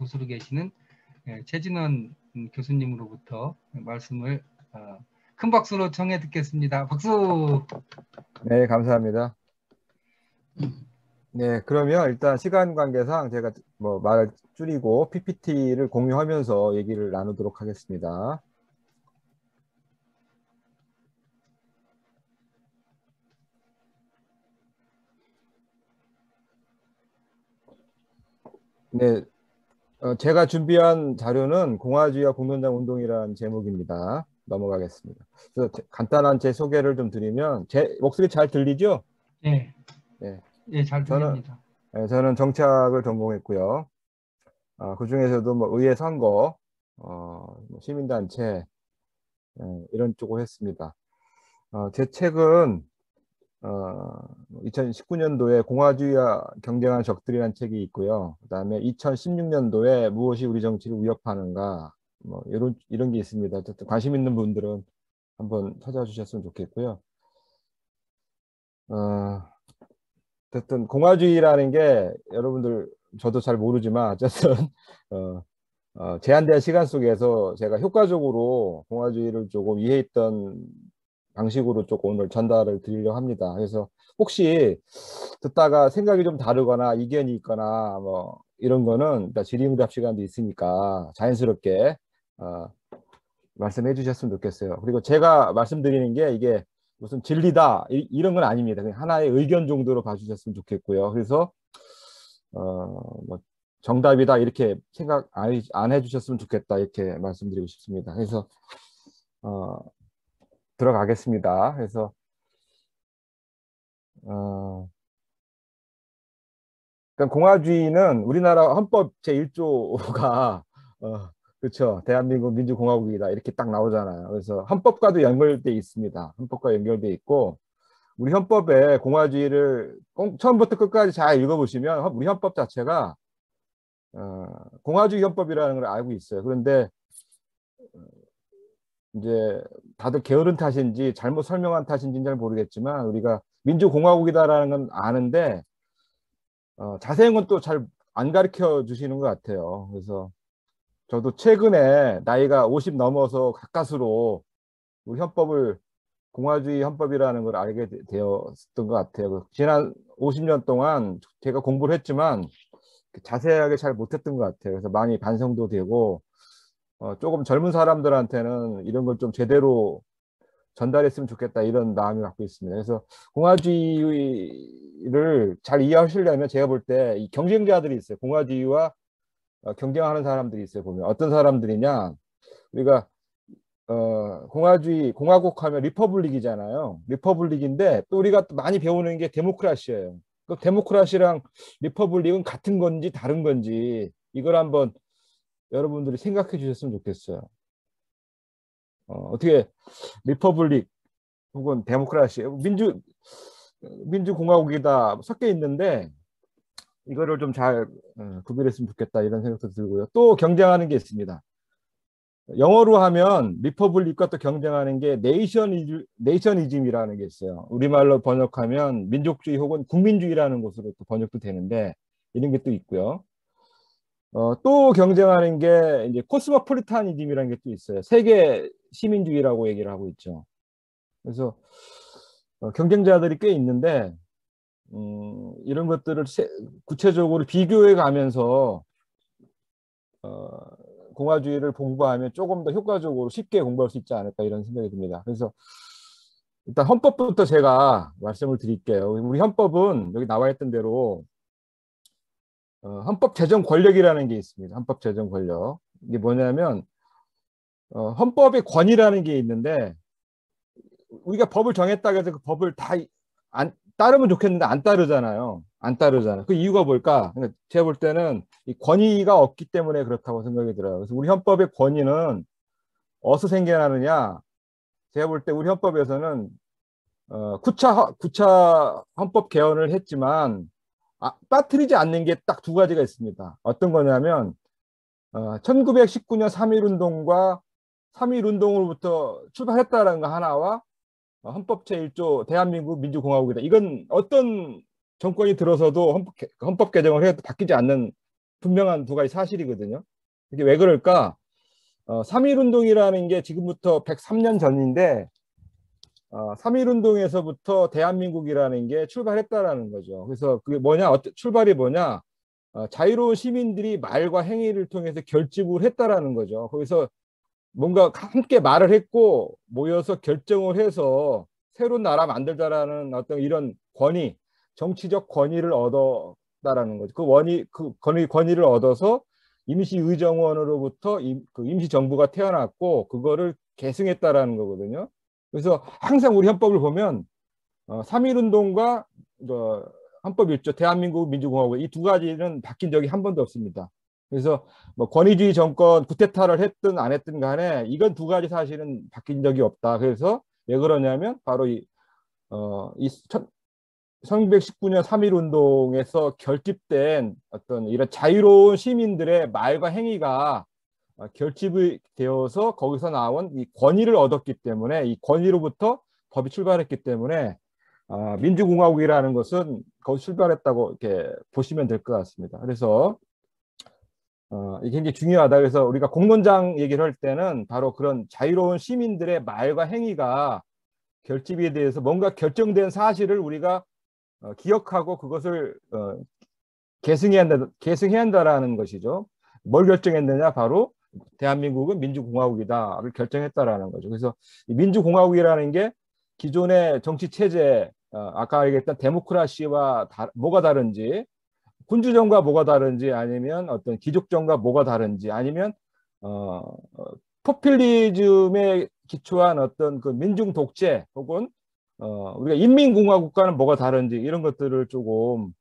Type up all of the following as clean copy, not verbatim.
교수로 계시는 최진원 교수님으로부터 말씀을 큰 박수로 청해 듣겠습니다. 박수. 네, 감사합니다. 네, 그러면 일단 시간 관계상 제가 뭐 말을 줄이고 PPT를 공유하면서 얘기를 나누도록 하겠습니다. 네, 제가 준비한 자료는 공화주의와 공론장 운동이라는 제목입니다. 넘어가겠습니다. 그래서 간단한 제 소개를 좀 드리면, 제 목소리 잘 들리죠? 네, 네, 네, 잘 들립니다. 저는 정치학을 전공했고요. 그 중에서도 뭐 의회 선거, 시민단체 이런 쪽을 했습니다. 제 책은 2019년도에 공화주의와 경쟁하는 적들이라는 책이 있고요. 그다음에 2016년도에 무엇이 우리 정치를 위협하는가, 뭐 이런 게 있습니다. 어쨌든 관심 있는 분들은 한번 찾아주셨으면 좋겠고요. 어쨌든 공화주의라는 게 여러분들 저도 잘 모르지만 어쨌든 제한된 시간 속에서 제가 효과적으로 공화주의를 조금 이해했던 방식으로 조금 오늘 전달을 드리려고 합니다. 그래서 혹시 듣다가 생각이 좀 다르거나 이견이 있거나 뭐 이런 거는 일단 질의응답 시간도 있으니까 자연스럽게 말씀해 주셨으면 좋겠어요. 그리고 제가 말씀드리는 게 이게 무슨 진리다 이런 건 아닙니다. 그냥 하나의 의견 정도로 봐주셨으면 좋겠고요. 그래서 뭐 정답이다 이렇게 생각 안 해주셨으면 좋겠다 이렇게 말씀드리고 싶습니다. 그래서 들어가겠습니다. 그래서 그러니까 공화주의는 우리나라 헌법 제1조가 그렇죠. 대한민국 민주공화국이다 이렇게 딱 나오잖아요. 그래서 헌법과도 연결돼 있습니다. 헌법과 연결돼 있고 우리 헌법에 공화주의를 처음부터 끝까지 잘 읽어보시면 우리 헌법 자체가 공화주의 헌법이라는 걸 알고 있어요. 그런데 이제 다들 게으른 탓인지 잘못 설명한 탓인지는 잘 모르겠지만 우리가 민주공화국이다라는 건 아는데 자세한 건 또 잘 안 가르쳐 주시는 것 같아요. 그래서 저도 최근에 나이가 50 넘어서 가까스로 우리 헌법을 공화주의 헌법이라는 걸 알게 되었던 것 같아요. 지난 50년 동안 제가 공부를 했지만 자세하게 잘 못했던 것 같아요. 그래서 많이 반성도 되고 조금 젊은 사람들한테는 이런 걸 좀 제대로 전달했으면 좋겠다 이런 마음을 갖고 있습니다. 그래서 공화주의를 잘 이해하시려면 제가 볼 때 이 경쟁자들이 있어요. 공화주의와 경쟁하는 사람들이 있어요. 보면 어떤 사람들이냐 우리가 공화주의 공화국 하면 리퍼블릭이잖아요. 리퍼블릭인데 또 우리가 또 많이 배우는 게 데모크라시예요. 그 데모크라시랑 리퍼블릭은 같은 건지 다른 건지 이걸 한번 여러분들이 생각해 주셨으면 좋겠어요. 어떻게 리퍼블릭 혹은 데모크라시 민주공화국이다 섞여 있는데 이거를 좀 잘 구별했으면 좋겠다 이런 생각도 들고요. 또 경쟁하는 게 있습니다. 영어로 하면 리퍼블릭과 또 경쟁하는 게 네이셔니즘이라는 게 있어요. 우리말로 번역하면 민족주의 혹은 국민주의라는 것으로 또 번역도 되는데 이런 게 또 있고요. 또 경쟁하는 게 이제 코스모폴리타니즘이라는 게 또 있어요. 세계 시민주의라고 얘기를 하고 있죠. 그래서 경쟁자들이 꽤 있는데 이런 것들을 구체적으로 비교해 가면서 공화주의를 공부하면 조금 더 효과적으로 쉽게 공부할 수 있지 않을까 이런 생각이 듭니다. 그래서 일단 헌법부터 제가 말씀을 드릴게요. 우리 헌법은 여기 나와 있던 대로 헌법 제정 권력이라는 게 있습니다. 헌법 제정 권력. 이게 뭐냐면 헌법의 권위라는 게 있는데 우리가 법을 정했다고 해서 그 법을 다 따르면 좋겠는데 안 따르잖아요. 안 따르잖아요. 그 이유가 뭘까? 그러니까 제가 볼 때는 이 권위가 없기 때문에 그렇다고 생각이 들어요. 그래서 우리 헌법의 권위는 어디서 생겨나느냐? 제가 볼 때 우리 헌법에서는 9차 헌법 개헌을 했지만 빠뜨리지 않는 게 딱 두 가지가 있습니다. 어떤 거냐면 1919년 3.1운동과 3.1운동으로부터 출발했다는 거 하나와 헌법 제1조 대한민국 민주공화국이다. 이건 어떤 정권이 들어서도 헌법 개정을 해도 바뀌지 않는 분명한 두 가지 사실이거든요. 이게 왜 그럴까? 3.1운동이라는 게 지금부터 103년 전인데 3.1운동에서부터 대한민국이라는 게 출발했다라는 거죠. 그래서 그게 뭐냐? 출발이 뭐냐? 자유로운 시민들이 말과 행위를 통해서 결집을 했다라는 거죠. 거기서 뭔가 함께 말을 했고 모여서 결정을 해서 새로운 나라 만들자라는 어떤 이런 권위, 정치적 권위를 얻었다라는 거죠. 그 권위를 얻어서 임시의정원으로부터 그 임시정부가 태어났고 그거를 계승했다라는 거거든요. 그래서 항상 우리 헌법을 보면 3.1운동과 헌법 1조 대한민국 민주공화국 이 두 가지는 바뀐 적이 한 번도 없습니다. 그래서 뭐 권위주의 정권 쿠데타를 했든 안 했든 간에 이건 두 가지 사실은 바뀐 적이 없다. 그래서 왜 그러냐면 바로 이 1919년 3.1운동에서 결집된 어떤 이런 자유로운 시민들의 말과 행위가 결집이 되어서 거기서 나온 이 권위를 얻었기 때문에 이 권위로부터 법이 출발했기 때문에 민주공화국이라는 것은 거기 출발했다고 이렇게 보시면 될 것 같습니다. 그래서 이게 굉장히 중요하다. 그래서 우리가 공론장 얘기를 할 때는 바로 그런 자유로운 시민들의 말과 행위가 결집에 대해서 뭔가 결정된 사실을 우리가 기억하고 그것을 계승해야 한다라는 것이죠. 뭘 결정했느냐? 바로 대한민국은 민주공화국이다를 결정했다라는 거죠. 그래서 이 민주공화국이라는 게 기존의 정치 체제, 아까 얘기했던 데모크라시와 뭐가 다른지, 군주정과 뭐가 다른지, 아니면 어떤 귀족정과 뭐가 다른지, 아니면 포퓰리즘에 기초한 어떤 그 민중 독재 혹은 우리가 인민공화국과는 뭐가 다른지 이런 것들을 조금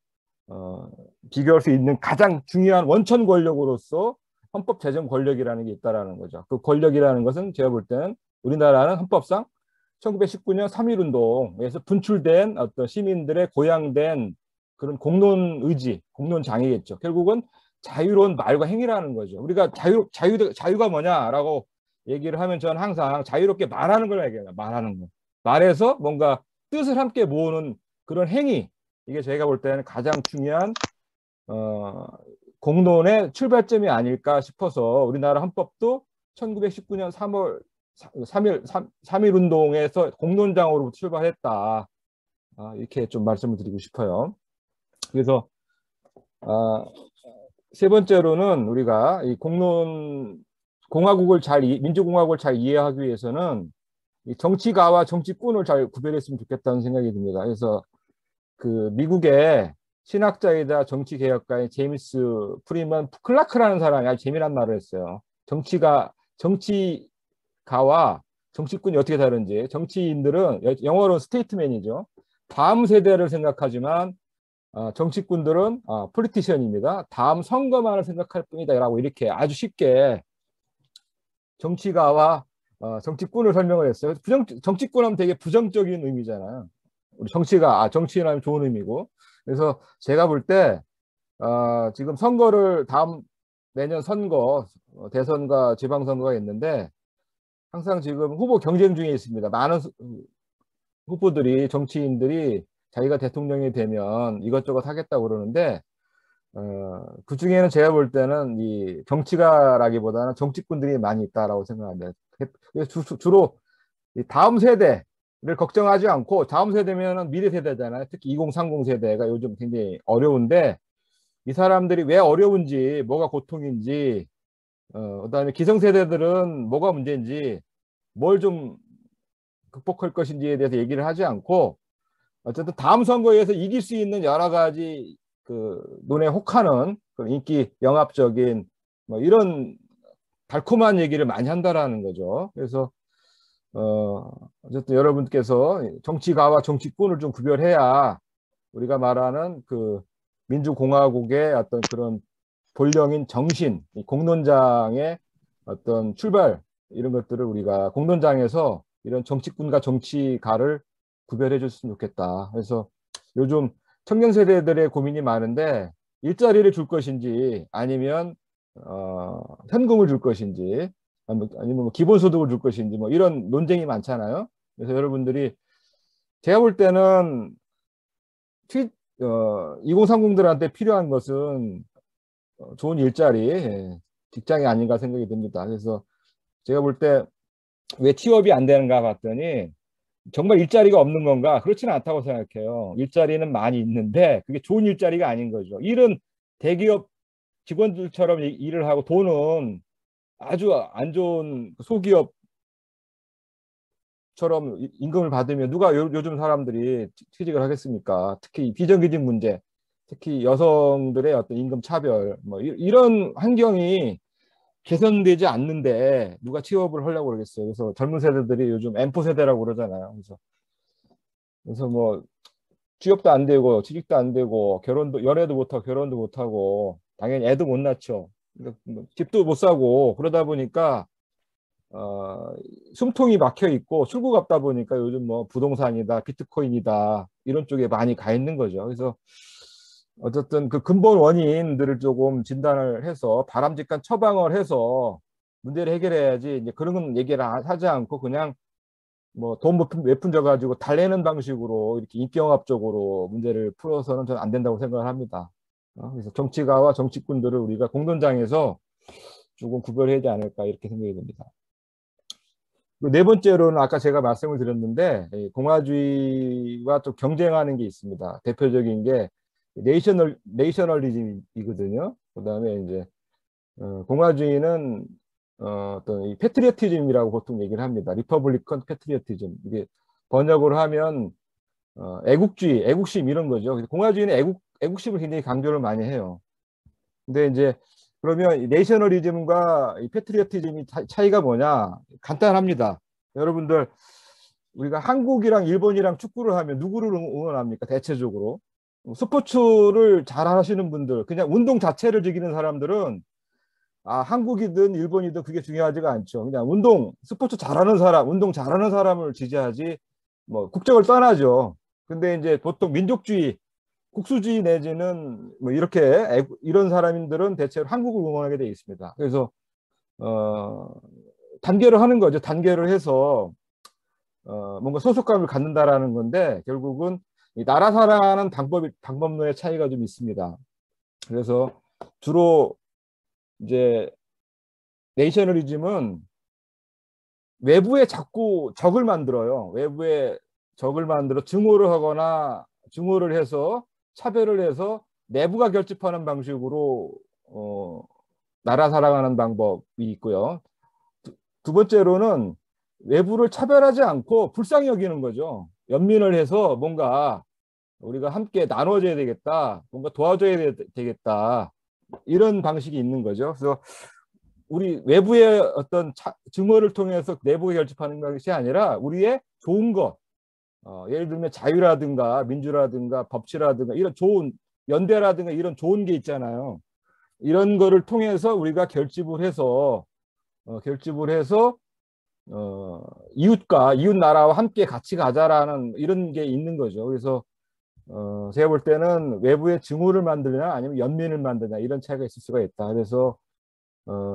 비교할 수 있는 가장 중요한 원천 권력으로서 헌법 제정 권력이라는 게 있다라는 거죠. 그 권력이라는 것은 제가 볼 때는 우리나라는 헌법상 1919년 3.1운동에서 분출된 어떤 시민들의 고양된 그런 공론 의지, 공론 장애겠죠. 결국은 자유로운 말과 행위라는 거죠. 우리가 자유가 뭐냐라고 얘기를 하면 저는 항상 자유롭게 말하는 걸 얘기해요. 말하는 거. 말해서 뭔가 뜻을 함께 모으는 그런 행위. 이게 제가 볼 때는 가장 중요한 공론의 출발점이 아닐까 싶어서 우리나라 헌법도 1919년 3월 3일 운동에서 공론장으로부터 출발했다. 이렇게 좀 말씀을 드리고 싶어요. 그래서 세 번째로는 우리가 이 민주공화국을 잘 이해하기 위해서는 이 정치가와 정치꾼을 잘 구별했으면 좋겠다는 생각이 듭니다. 그래서 그 미국의 신학자이자 정치개혁가인 제임스 프리먼 클라크라는 사람이 아주 재미난 말을 했어요. 정치가와 정치꾼이 어떻게 다른지. 정치인들은 영어로는 스테이트맨이죠. 다음 세대를 생각하지만 정치꾼들은 폴리티션입니다. 다음 선거만을 생각할 뿐이다 라고 이렇게 아주 쉽게 정치가와 정치꾼을 설명을 했어요. 정치꾼 하면 되게 부정적인 의미잖아요. 우리 정치인 하면 좋은 의미고. 그래서 제가 볼 때 지금 선거를 내년 선거, 대선과 지방선거가 있는데 항상 지금 후보 경쟁 중에 있습니다. 많은 후보들이, 정치인들이 자기가 대통령이 되면 이것저것 하겠다고 그러는데 그 중에는 제가 볼 때는 이 정치가라기보다는 정치꾼들이 많이 있다라고 생각합니다. 주로 이 다음 세대를 걱정하지 않고, 다음 세대면은 미래 세대잖아요. 특히 2030 세대가 요즘 굉장히 어려운데 이 사람들이 왜 어려운지, 뭐가 고통인지, 그다음에 기성세대들은 뭐가 문제인지, 뭘 좀 극복할 것인지에 대해서 얘기를 하지 않고, 어쨌든 다음 선거에서 이길 수 있는 여러 가지 그 눈에 혹하는 그런 인기 영합적인 뭐 이런 달콤한 얘기를 많이 한다라는 거죠. 그래서 어쨌든 여러분께서 정치가와 정치꾼을 좀 구별해야 우리가 말하는 그 민주공화국의 어떤 그런 본령인 정신, 공론장의 어떤 출발, 이런 것들을 우리가 공론장에서 이런 정치꾼과 정치가를 구별해 줬으면 좋겠다. 그래서 요즘 청년 세대들의 고민이 많은데 일자리를 줄 것인지 아니면 현금을 줄 것인지 아니면 뭐 기본소득을 줄 것인지 뭐 이런 논쟁이 많잖아요. 그래서 여러분들이 제가 볼 때는 2030들한테 필요한 것은 좋은 일자리, 직장이 아닌가 생각이 듭니다. 그래서 제가 볼 때 왜 취업이 안 되는가 봤더니 정말 일자리가 없는 건가? 그렇지는 않다고 생각해요. 일자리는 많이 있는데 그게 좋은 일자리가 아닌 거죠. 일은 대기업 직원들처럼 일을 하고 돈은 아주 안 좋은 소기업처럼 임금을 받으면 누가 요즘 사람들이 취직을 하겠습니까? 특히 비정규직 문제, 특히 여성들의 어떤 임금 차별, 뭐 이런 환경이 개선되지 않는데 누가 취업을 하려고 그러겠어요. 그래서 젊은 세대들이 요즘 엠포 세대라고 그러잖아요. 그래서 뭐 취업도 안 되고 취직도 안 되고 결혼도 연애도 못 하고 결혼도 못 하고 당연히 애도 못 낳죠. 그러니까 뭐 집도 못 사고 그러다 보니까 숨통이 막혀 있고 출구가 없다 보니까 요즘 뭐 부동산이다 비트코인이다 이런 쪽에 많이 가 있는 거죠. 그래서 어쨌든 그 근본 원인들을 조금 진단을 해서 바람직한 처방을 해서 문제를 해결해야지 이제 그런 얘기를 하지 않고 그냥 뭐 돈 몇 푼 져가지고 달래는 방식으로 이렇게 인기영합적으로 문제를 풀어서는 저는 안 된다고 생각을 합니다. 그래서 정치가와 정치꾼들을 우리가 공론장에서 조금 구별해야 하지 않을까 이렇게 생각이 듭니다. 네 번째로는 아까 제가 말씀을 드렸는데 공화주의와 또 경쟁하는 게 있습니다. 대표적인 게 네이셔널리즘이거든요. 그다음에 이제 공화주의는 어떤 이 패트리어티즘이라고 보통 얘기를 합니다. 리퍼블리컨 패트리어티즘. 이게 번역으로 하면 애국주의, 애국심 이런 거죠. 그래서 공화주의는 애국심을 굉장히 강조를 많이 해요. 근데 이제 그러면 이 내셔널리즘과 이 패트리어티즘이 차이가 뭐냐? 간단합니다. 여러분들 우리가 한국이랑 일본이랑 축구를 하면 누구를 응원합니까? 대체적으로 스포츠를 잘 하시는 분들, 그냥 운동 자체를 즐기는 사람들은 한국이든 일본이든 그게 중요하지가 않죠. 그냥 스포츠 잘하는 사람, 운동 잘하는 사람을 지지하지, 뭐, 국적을 떠나죠. 근데 이제 보통 민족주의, 국수주의 내지는 뭐 이런 사람들은 대체로 한국을 응원하게 되어 있습니다. 그래서, 단계를 하는 거죠. 단계를 해서, 뭔가 소속감을 갖는다라는 건데, 결국은 이 나라 사랑하는 방법론의 차이가 좀 있습니다. 그래서 주로 이제 네이셔널리즘은 외부에 자꾸 적을 만들어요. 외부에 적을 만들어 증오를 해서 차별을 해서 내부가 결집하는 방식으로 나라 살아가는 방법이 있고요. 두 번째로는 외부를 차별하지 않고 불쌍히 여기는 거죠. 연민을 해서 뭔가 우리가 함께 나눠줘야 되겠다, 뭔가 도와줘야 되겠다 이런 방식이 있는 거죠. 그래서 우리 외부의 어떤 증오를 통해서 내부에 결집하는 것이 아니라 우리의 좋은 것, 예를 들면 자유라든가 민주라든가 법치라든가 이런 좋은 연대라든가 이런 좋은 게 있잖아요. 이런 거를 통해서 우리가 결집을 해서 이웃 나라와 함께 같이 가자라는 이런 게 있는 거죠. 그래서 제가 볼 때는 외부의 증오를 만들냐 아니면 연민을 만드냐 이런 차이가 있을 수가 있다. 그래서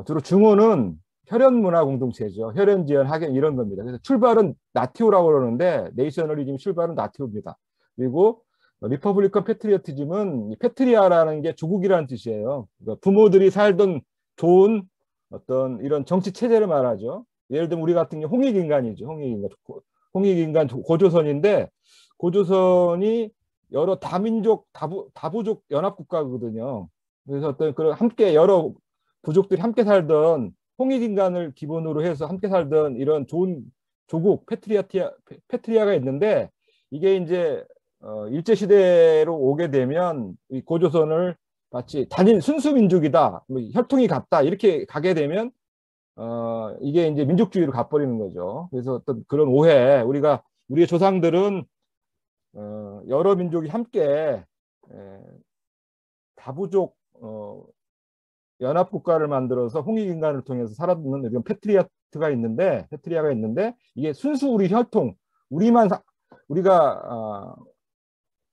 주로 증오는 혈연 문화 공동체죠. 혈연 지연 학연 이런 겁니다. 그래서 출발은 나티오라고 그러는데 네이셔널리즘 출발은 나티오입니다. 그리고 리퍼블리컨 패트리어티즘은 패트리아라는 게 조국이라는 뜻이에요. 그러니까 부모들이 살던 좋은 어떤 이런 정치 체제를 말하죠. 예를 들면 우리 같은 경우 홍익인간이죠. 홍익인간 고조선인데 고조선이 여러 다민족 다부족 연합국가거든요. 그래서 어떤 그런 함께 여러 부족들이 함께 살던 홍익인간을 기본으로 해서 함께 살던 이런 좋은 조국 패트리아가 있는데 이게 이제 일제시대로 오게 되면 이 고조선을 마치 단일 순수민족이다, 뭐 혈통이 같다 이렇게 가게 되면 이게 이제 민족주의로 가버리는 거죠. 그래서 어떤 그런 오해, 우리의 조상들은 여러 민족이 함께 다부족 연합국가를 만들어서 홍익인간을 통해서 살아있는 이런 패트리아가 있는데 이게 순수 우리 혈통, 우리가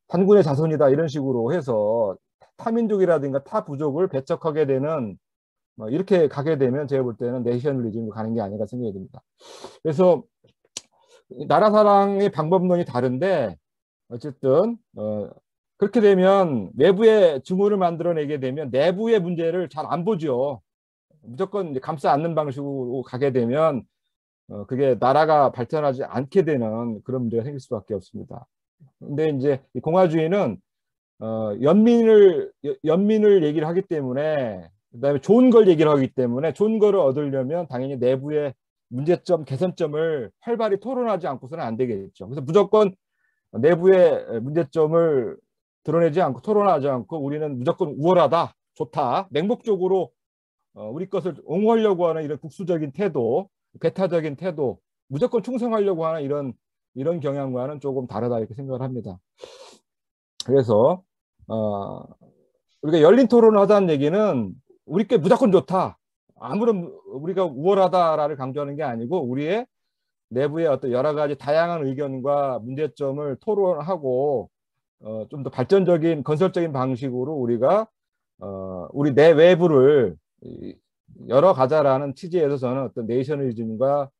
단군의 자손이다 이런 식으로 해서 타민족이라든가 타부족을 배척하게 되는 이렇게 가게 되면 제가 볼 때는 내셔널리즘으로 가는 게 아닌가 생각이 듭니다. 그래서 나라 사랑의 방법론이 다른데 어쨌든 그렇게 되면 외부의 증오를 만들어내게 되면 내부의 문제를 잘 안 보죠. 무조건 이제 감싸 안는 방식으로 가게 되면 그게 나라가 발전하지 않게 되는 그런 문제가 생길 수밖에 없습니다. 근데 이제 이 공화주의는 연민을 얘기를 하기 때문에, 그다음에 좋은 걸 얘기를 하기 때문에 좋은 거를 얻으려면 당연히 내부의 문제점, 개선점을 활발히 토론하지 않고서는 안 되겠죠. 그래서 무조건 내부의 문제점을 드러내지 않고 토론하지 않고 우리는 무조건 우월하다, 좋다, 맹목적으로 우리 것을 옹호하려고 하는 이런 국수적인 태도, 배타적인 태도, 무조건 충성하려고 하는 이런 경향과는 조금 다르다 이렇게 생각을 합니다. 그래서 우리가 열린 토론을 하자는 얘기는 우리께 무조건 좋다, 아무런 우리가 우월하다를 강조하는 게 아니고 우리의 내부의 어떤 여러 가지 다양한 의견과 문제점을 토론하고 좀 더 발전적인 건설적인 방식으로 우리가 우리 내 외부를 열어가자라는 취지에서 저는 어떤 네이셔널리즘과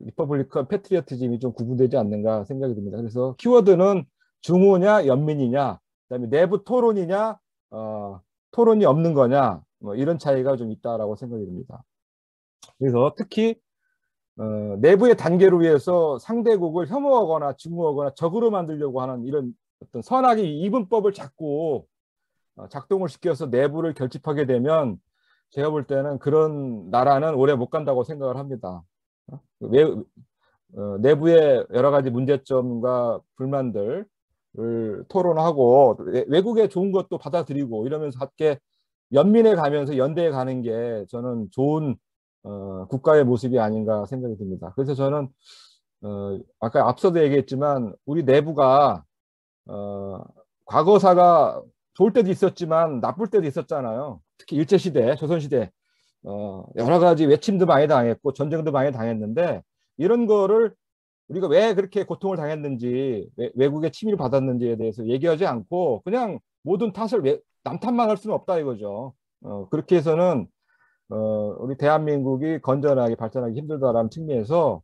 리퍼블리컨 패트리어티즘이 좀 구분되지 않는가 생각이 듭니다. 그래서 키워드는 중호냐 연민이냐, 그다음에 내부 토론이냐 토론이 없는 거냐, 뭐 이런 차이가 좀 있다라고 생각이 듭니다. 그래서 특히 내부의 단계를 위해서 상대국을 혐오하거나 증오하거나 적으로 만들려고 하는 이런 어떤 선악의 이분법을 자꾸 작동을 시켜서 내부를 결집하게 되면 제가 볼 때는 그런 나라는 오래 못 간다고 생각을 합니다. 내부의 여러 가지 문제점과 불만들을 토론하고 외국의 좋은 것도 받아들이고 이러면서 함께 연민에 가면서 연대에 가는 게 저는 좋은 국가의 모습이 아닌가 생각이 듭니다. 그래서 저는 아까 앞서도 얘기했지만 우리 내부가 과거사가 좋을 때도 있었지만 나쁠 때도 있었잖아요. 특히 일제시대, 조선시대 여러 가지 외침도 많이 당했고 전쟁도 많이 당했는데 이런 거를 우리가 왜 그렇게 고통을 당했는지, 외국의 침입을 받았는지에 대해서 얘기하지 않고 그냥 모든 탓을 남 탓만 할 수는 없다 이거죠. 그렇게 해서는 우리 대한민국이 건전하게 발전하기 힘들다라는 측면에서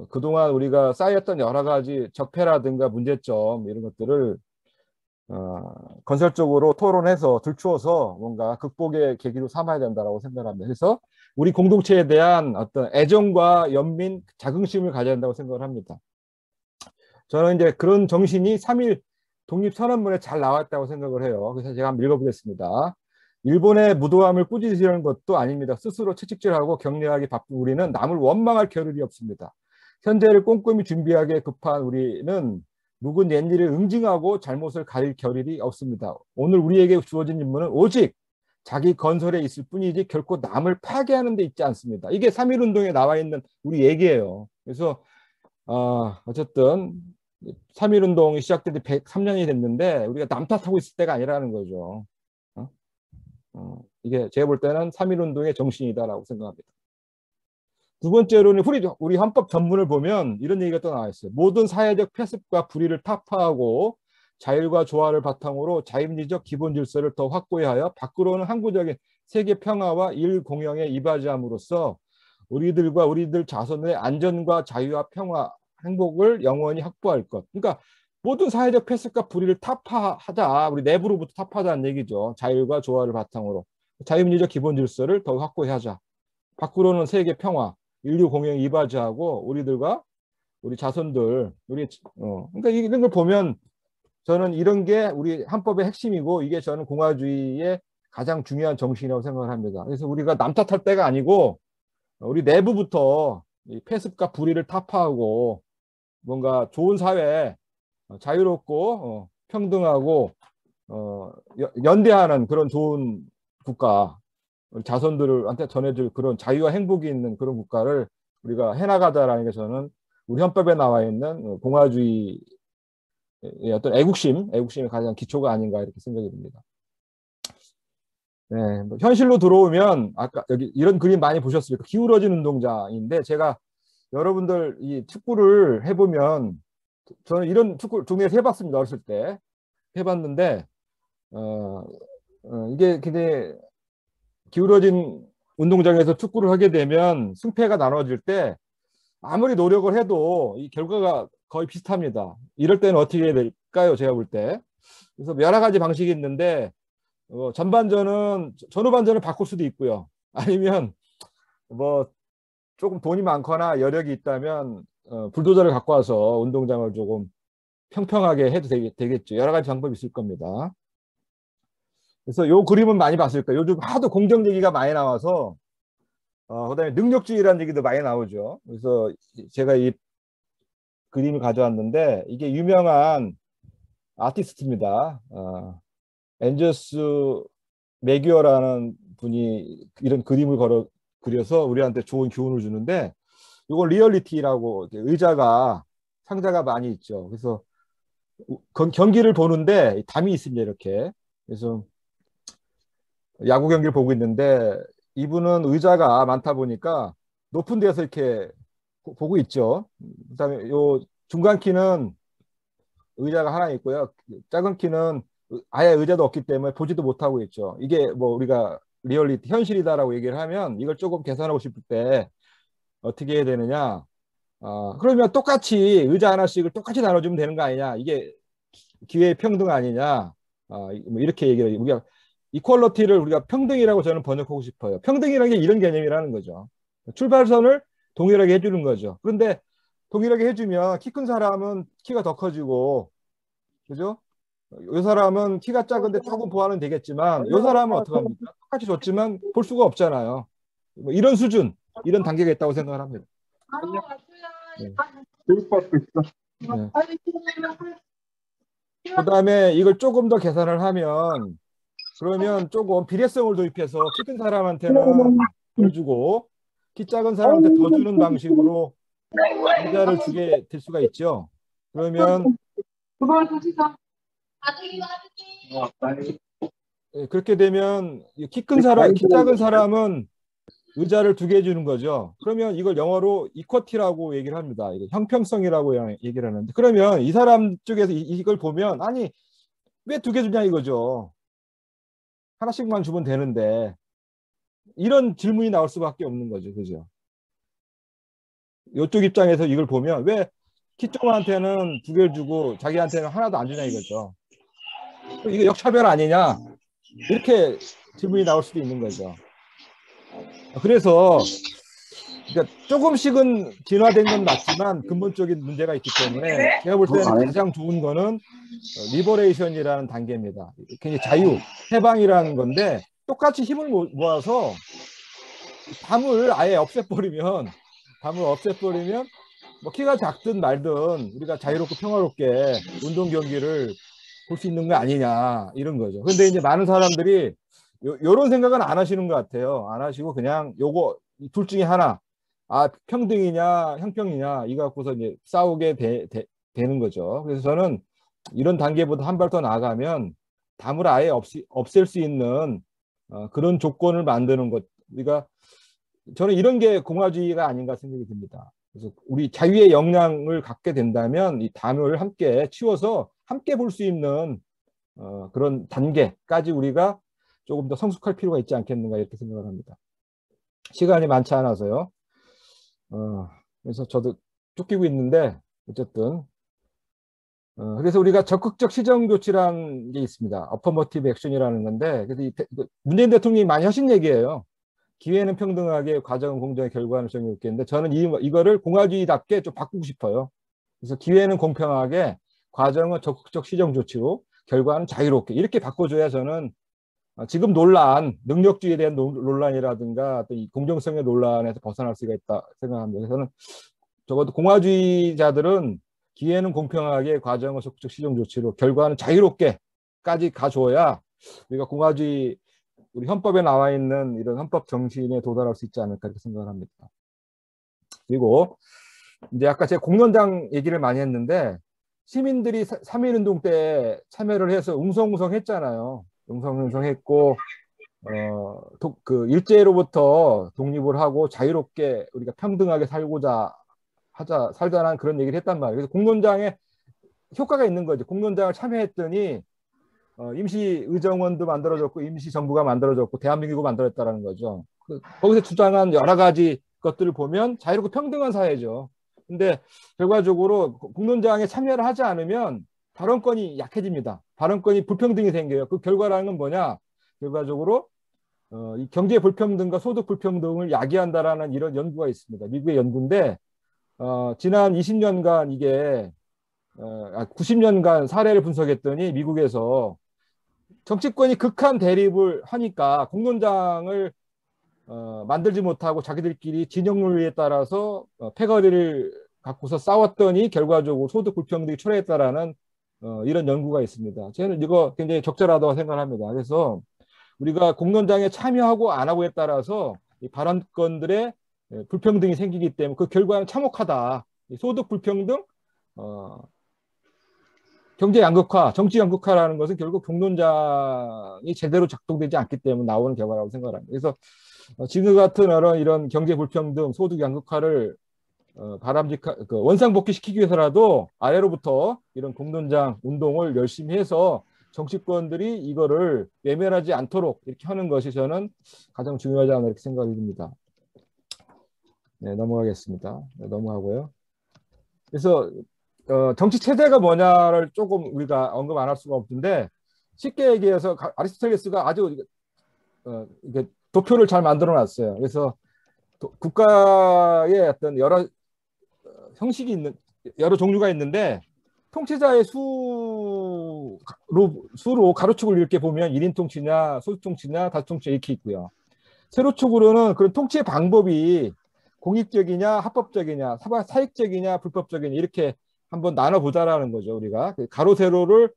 그동안 우리가 쌓였던 여러 가지 적폐라든가 문제점 이런 것들을 건설적으로 토론해서 들추어서 뭔가 극복의 계기로 삼아야 된다고 생각합니다. 그래서 우리 공동체에 대한 어떤 애정과 연민, 자긍심을 가져야 한다고 생각을 합니다. 저는 이제 그런 정신이 3.1 독립선언문에 잘 나왔다고 생각을 해요. 그래서 제가 한번 읽어보겠습니다. 일본의 무도함을 꾸짖으려는 것도 아닙니다. 스스로 채찍질하고 격려하기 바쁜 우리는 남을 원망할 겨를이 없습니다. 현재를 꼼꼼히 준비하기에 급한 우리는 묵은 옛일을 응징하고 잘못을 가릴 겨를이 없습니다. 오늘 우리에게 주어진 임무는 오직 자기 건설에 있을 뿐이지 결코 남을 파괴하는 데 있지 않습니다. 이게 3.1 운동에 나와 있는 우리 얘기예요. 그래서 어쨌든 3.1 운동이 시작된 지 103년이 됐는데 우리가 남 탓하고 있을 때가 아니라는 거죠. 이게 제가 볼 때는 3.1 운동의 정신이다라고 생각합니다. 두 번째로는 우리 헌법 전문을 보면 이런 얘기가 또 나와 있어요. 모든 사회적 폐습과 불의를 타파하고 자율과 조화를 바탕으로 자임리적 기본 질서를 더 확고히 하여 밖으로는 항구적인 세계 평화와 일 공영에 이바지함으로써 우리들과 우리들 자손의 안전과 자유와 평화, 행복을 영원히 확보할 것. 그러니까 모든 사회적 폐습과 불의를 타파하자. 우리 내부로부터 타파하자는 얘기죠. 자율과 조화를 바탕으로. 자유민주적 기본 질서를 더욱 확고히 하자. 밖으로는 세계 평화, 인류 공영에 이바지하고 우리들과 우리 자손들, 그러니까 이런 걸 보면 저는 이런 게 우리 헌법의 핵심이고 이게 저는 공화주의의 가장 중요한 정신이라고 생각을 합니다. 그래서 우리가 남 탓할 때가 아니고 우리 내부부터 이 폐습과 불의를 타파하고 뭔가 좋은 사회, 자유롭고 평등하고 연대하는 그런 좋은 국가, 우리 자손들한테 전해줄 그런 자유와 행복이 있는 그런 국가를 우리가 해나가자라는 게 저는 우리 헌법에 나와 있는 공화주의의 어떤 애국심이 가장 기초가 아닌가 이렇게 생각이 듭니다. 네, 뭐 현실로 들어오면 아까 여기 이런 그림 많이 보셨습니까? 기울어진 운동장인데 제가 여러분들 이 축구를 해보면 저는 이런 축구 동네에서 해봤습니다. 어렸을 때 해봤는데 이게 굉장히 기울어진 운동장에서 축구를 하게 되면 승패가 나눠질 때 아무리 노력을 해도 이 결과가 거의 비슷합니다. 이럴 때는 어떻게 해야 될까요? 제가 볼 때 그래서 여러 가지 방식이 있는데 전후반전을 바꿀 수도 있고요. 아니면 뭐 조금 돈이 많거나 여력이 있다면 불도저를 갖고 와서 운동장을 조금 평평하게 해도 되겠죠. 여러 가지 방법이 있을 겁니다. 그래서 요 그림은 많이 봤을 거예요. 요즘 하도 공정 얘기가 많이 나와서 그다음에 능력주의라는 얘기도 많이 나오죠. 그래서 제가 이 그림을 가져왔는데 이게 유명한 아티스트입니다. 앤저스 매규어라는 분이 이런 그림을 그려서 우리한테 좋은 교훈을 주는데 이건 리얼리티라고 의자가 상자가 많이 있죠. 그래서 경기를 보는데 담이 있습니다. 이렇게. 그래서 야구 경기를 보고 있는데 이분은 의자가 많다 보니까 높은 데서 이렇게 보고 있죠. 그다음에 요 중간 키는 의자가 하나 있고요. 작은 키는 아예 의자도 없기 때문에 보지도 못하고 있죠. 이게 뭐 우리가 리얼리티 현실이다라고 얘기를 하면 이걸 조금 계산하고 싶을 때 어떻게 해야 되느냐? 그러면 똑같이 의자 하나씩을 똑같이 나눠주면 되는 거 아니냐? 이게 기회 평등 아니냐? 뭐 이렇게 얘기를 우리가 이퀄러티를 우리가 평등이라고 저는 번역하고 싶어요. 평등이라는 게 이런 개념이라는 거죠. 출발선을 동일하게 해주는 거죠. 그런데 동일하게 해주면 키 큰 사람은 키가 더 커지고, 그죠? 이 사람은 키가 작은데 조금 보완은 되겠지만, 이 사람은 어떡합니까? 똑같이 줬지만 볼 수가 없잖아요. 뭐 이런 수준, 이런 단계가 있다고 생각을 합니다. 네. 네. 그 다음에 이걸 조금 더 계산을 하면, 그러면 조금 비례성을 도입해서 키 큰 사람한테는 덜 주고, 키 작은 사람한테 더 주는 방식으로 의자를 주게 될 수가 있죠. 그러면 그렇게 되면 키 작은 사람은 의자를 2개 해주는 거죠. 그러면 이걸 영어로 이쿼티라고 얘기를 합니다. 형평성이라고 얘기를 하는데, 그러면 이 사람 쪽에서 이걸 보면 아니 왜 2개 주냐 이거죠. 하나씩만 주면 되는데 이런 질문이 나올 수밖에 없는 거죠. 그죠? 이쪽 입장에서 이걸 보면 왜 키 조금한테는 2개를 주고 자기한테는 하나도 안 주냐 이거죠. 이거 역차별 아니냐 이렇게 질문이 나올 수도 있는 거죠. 그래서 그러니까 조금씩은 진화된 건 맞지만 근본적인 문제가 있기 때문에 제가 볼 때는 가장 좋은 거는 리버레이션이라는 단계입니다. 굉장히 자유, 해방이라는 건데 똑같이 힘을 모아서 담을 아예 없애버리면 뭐 키가 작든 말든 우리가 자유롭고 평화롭게 운동 경기를 볼 수 있는 거 아니냐 이런 거죠. 근데 이제 많은 사람들이 요런 생각은 안 하시는 것 같아요. 안 하시고 그냥 요거 둘 중에 하나 평등이냐 형평이냐 이거 갖고서 이제 싸우게 되는 거죠. 그래서 저는 이런 단계보다 한 발 더 나아가면 담을 아예 없앨 수 있는 그런 조건을 만드는 것. 우리가 저는 이런 게 공화주의가 아닌가 생각이 듭니다. 그래서 우리 자유의 역량을 갖게 된다면 이 담을 함께 치워서 함께 볼 수 있는 그런 단계까지 우리가 조금 더 성숙할 필요가 있지 않겠는가 이렇게 생각을 합니다. 시간이 많지 않아서요. 그래서 저도 쫓기고 있는데 어쨌든 그래서 우리가 적극적 시정 조치라는 게 있습니다. 어퍼머티브 액션이라는 건데 그래서 문재인 대통령이 많이 하신 얘기예요. 기회는 평등하게, 과정은 공정하게, 결과는 정의롭게 했는데 저는 이거를 공화주의답게 좀 바꾸고 싶어요. 그래서 기회는 공평하게, 과정은 적극적 시정 조치로, 결과는 자유롭게 이렇게 바꿔줘야 저는 지금 능력주의에 대한 논란이라든가 또 이 공정성의 논란에서 벗어날 수가 있다 생각합니다. 그래서 저는 적어도 공화주의자들은 기회는 공평하게, 과정은 적극적 시정 조치로, 결과는 자유롭게까지 가줘야 우리가 우리 헌법에 나와 있는 이런 헌법 정신에 도달할 수 있지 않을까 이렇게 생각을 합니다. 그리고 이제 아까 제가 공론장 얘기를 많이 했는데 시민들이 3.1운동 때 참여를 해서 웅성웅성했잖아요. 웅성웅성했고 일제로부터 독립을 하고 자유롭게 우리가 평등하게 살자라는 그런 얘기를 했단 말이에요. 그래서 공론장에 효과가 있는 거죠. 공론장을 참여했더니 임시의정원도 만들어졌고 임시정부가 만들어졌고 대한민국이 만들었다는 거죠. 거기서 주장한 여러 가지 것들을 보면 자유롭고 평등한 사회죠. 근데 결과적으로 공론장에 참여를 하지 않으면 발언권이 약해집니다. 발언권이 불평등이 생겨요. 그 결과라는 건 뭐냐? 결과적으로 이 경제 불평등과 소득 불평등을 야기한다라는 이런 연구가 있습니다. 미국의 연구인데 지난 20년간 이게 90년간 사례를 분석했더니 미국에서 정치권이 극한 대립을 하니까 공론장을 만들지 못하고 자기들끼리 진영 논리에 따라서 패거리를 갖고서 싸웠더니 결과적으로 소득 불평등이 초래했다라는 이런 연구가 있습니다. 저는 이거 굉장히 적절하다고 생각합니다. 그래서 우리가 공론장에 참여하고 안 하고에 따라서 이 발언권들의 불평등이 생기기 때문에 그 결과는 참혹하다. 소득 불평등, 경제 양극화, 정치 양극화라는 것은 결국 공론장이 제대로 작동되지 않기 때문에 나오는 결과라고 생각합니다. 그래서 지금 같은 이런 경제 불평등, 소득 양극화를 원상복귀시키기 위해서라도 아래로부터 이런 공론장 운동을 열심히 해서 정치권들이 이거를 외면하지 않도록 이렇게 하는 것이 저는 가장 중요하지 않나 이렇게 생각이 듭니다. 네, 넘어가겠습니다. 네, 넘어가고요. 그래서 정치 체제가 뭐냐를 조금 우리가 언급 안 할 수가 없는데 쉽게 얘기해서 아리스토텔레스가 아주 이게 도표를 잘 만들어 놨어요. 그래서 국가의 어떤 여러 형식이 있는 여러 종류가 있는데 통치자의 수로 가로축을 이렇게 보면 1인 통치냐 소수 통치냐 다수 통치 이렇게 있고요. 세로축으로는 그런 통치의 방법이 공익적이냐 합법적이냐 사익적이냐 불법적이냐 이렇게 한번 나눠보자라는 거죠. 우리가 가로 세로를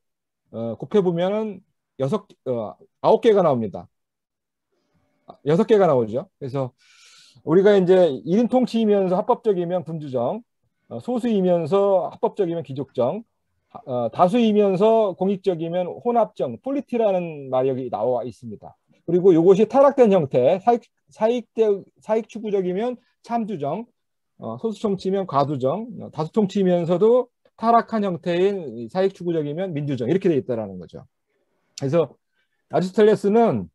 곱해보면은 9개가 나옵니다. 6개가 나오죠. 그래서 우리가 이제 1인 통치이면서 합법적이면 군주정, 소수이면서 합법적이면 귀족정, 다수이면서 공익적이면 혼합정, 폴리티라는 말이 여기 나와 있습니다. 그리고 이것이 타락된 형태, 사익 추구적이면 참주정, 소수 통치면 과두정, 다수 통치면서도 타락한 형태인 사익 추구적이면 민주정 이렇게 돼 있다라는 거죠. 그래서 아리스토텔레스는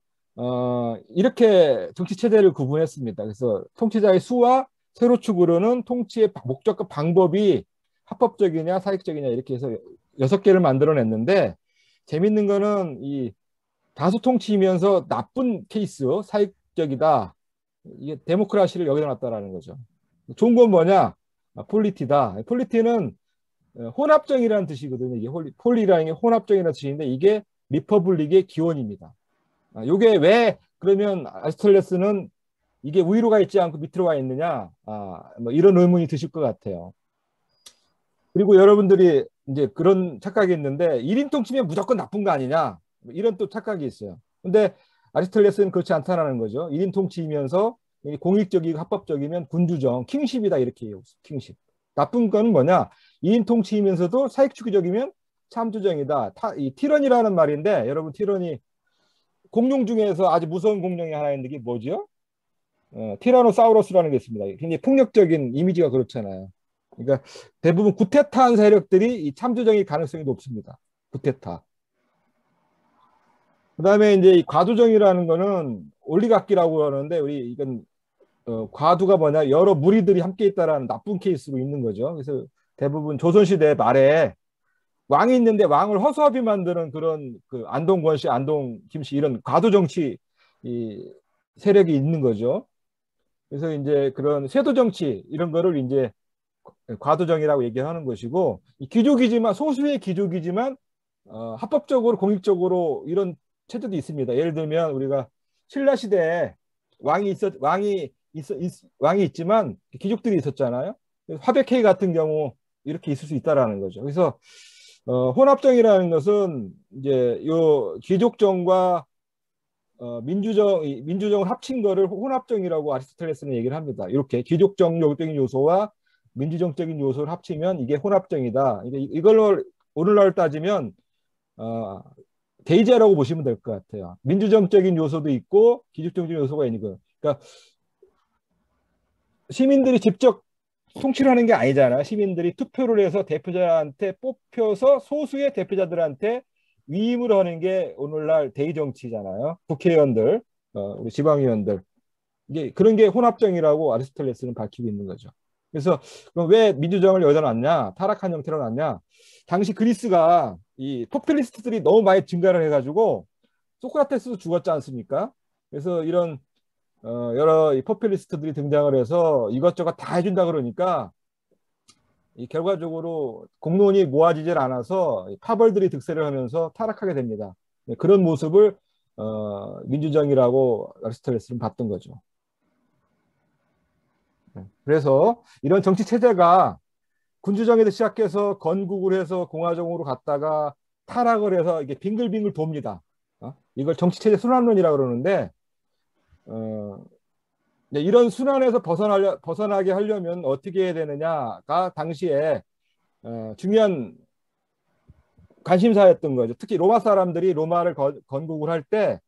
이렇게 정치 체제를 구분했습니다. 그래서 통치자의 수와 세로축으로는 통치의 목적과 방법이 합법적이냐 사익적이냐 이렇게 해서 6개를 만들어냈는데 재밌는 거는 이 다수 통치이면서 나쁜 케이스 사익적이다. 이게 데모크라시를 여기다 놨다라는 거죠. 좋은 건 뭐냐? 폴리티다. 폴리티는 혼합정이라는 뜻이거든요. 이게 폴리라는 게 혼합정이라는 뜻인데 이게 리퍼블릭의 기원입니다. 이게 왜 그러면 아리스토텔레스는 이게 위로 가 있지 않고 밑으로 가 있느냐? 뭐 이런 의문이 드실 것 같아요. 그리고 여러분들이 이제 그런 착각이 있는데 1인 통치면 무조건 나쁜 거 아니냐? 이런 또 착각이 있어요. 근데 아리스토텔레스는 그렇지 않다는 거죠. 1인 통치이면서 공익적이고 합법적이면 군주정, 킹십이다 이렇게 해요. 킹십. 나쁜 건 뭐냐? 2인 통치이면서도 사익주의적이면 참주정이다. 이 티런이라는 말인데 여러분 티런이 공룡 중에서 아주 무서운 공룡이 하나 있는 게 뭐죠? 티라노사우루스라는 게 있습니다. 굉장히 폭력적인 이미지가 그렇잖아요. 그러니까 대부분 구테타한 세력들이 이 참주정의 가능성이 높습니다. 구테타. 그다음에 이제 이 과두정이라는 거는 올리가키라고 하는데 우리 이건 과두가 뭐냐 여러 무리들이 함께 있다라는 나쁜 케이스로 있는 거죠. 그래서 대부분 조선시대 말에 왕이 있는데 왕을 허수아비 만드는 그런 그 안동권 씨, 안동 김씨 이런 과도 정치 이 세력이 있는 거죠. 그래서 이제 그런 세도 정치 이런 거를 이제 과도정이라고 얘기하는 것이고 귀족이지만 소수의 귀족이지만 합법적으로 공익적으로 이런 체제도 있습니다. 예를 들면 우리가 신라 시대에 왕이 있지만 귀족들이 있었잖아요. 화백회의 같은 경우 이렇게 있을 수 있다라는 거죠. 그래서 혼합정이라는 것은 이제 요 귀족정과 민주정을 합친 거를 혼합정이라고 아리스토텔레스는 얘기를 합니다. 이렇게 귀족정적인 요소와 민주정적인 요소를 합치면 이게 혼합정이다. 이걸로 오늘날 따지면 대의제라고 보시면 될 것 같아요. 민주정적인 요소도 있고 귀족정적인 요소가 있는 거예요. 그러니까 시민들이 직접 통치를 하는 게 아니잖아요. 시민들이 투표를 해서 대표자한테 뽑혀서 소수의 대표자들한테 위임을 하는 게 오늘날 대의정치잖아요. 국회의원들, 우리 지방의원들. 이게 그런 게 혼합정이라고 아리스토텔레스는 밝히고 있는 거죠. 그래서 그럼 왜 민주정을 여기다 놨냐? 타락한 형태로 놨냐? 당시 그리스가 이 포퓰리스트들이 너무 많이 증가를 해가지고 소크라테스도 죽었지 않습니까? 그래서 이런 여러 이 포퓰리스트들이 등장을 해서 이것저것 다 해준다 그러니까 이 결과적으로 공론이 모아지질 않아서 파벌들이 득세를 하면서 타락하게 됩니다. 그런 모습을 민주정이라고 아리스토텔레스는 봤던 거죠. 그래서 이런 정치 체제가 군주정에서 시작해서 건국을 해서 공화정으로 갔다가 타락을 해서 이게 빙글빙글 돕니다. 이걸 정치 체제 순환론이라고 그러는데 이런 순환에서 벗어나게 하려면 어떻게 해야 되느냐가 당시에 중요한 관심사였던 거죠. 특히 로마 사람들이 로마를 건국을 할 때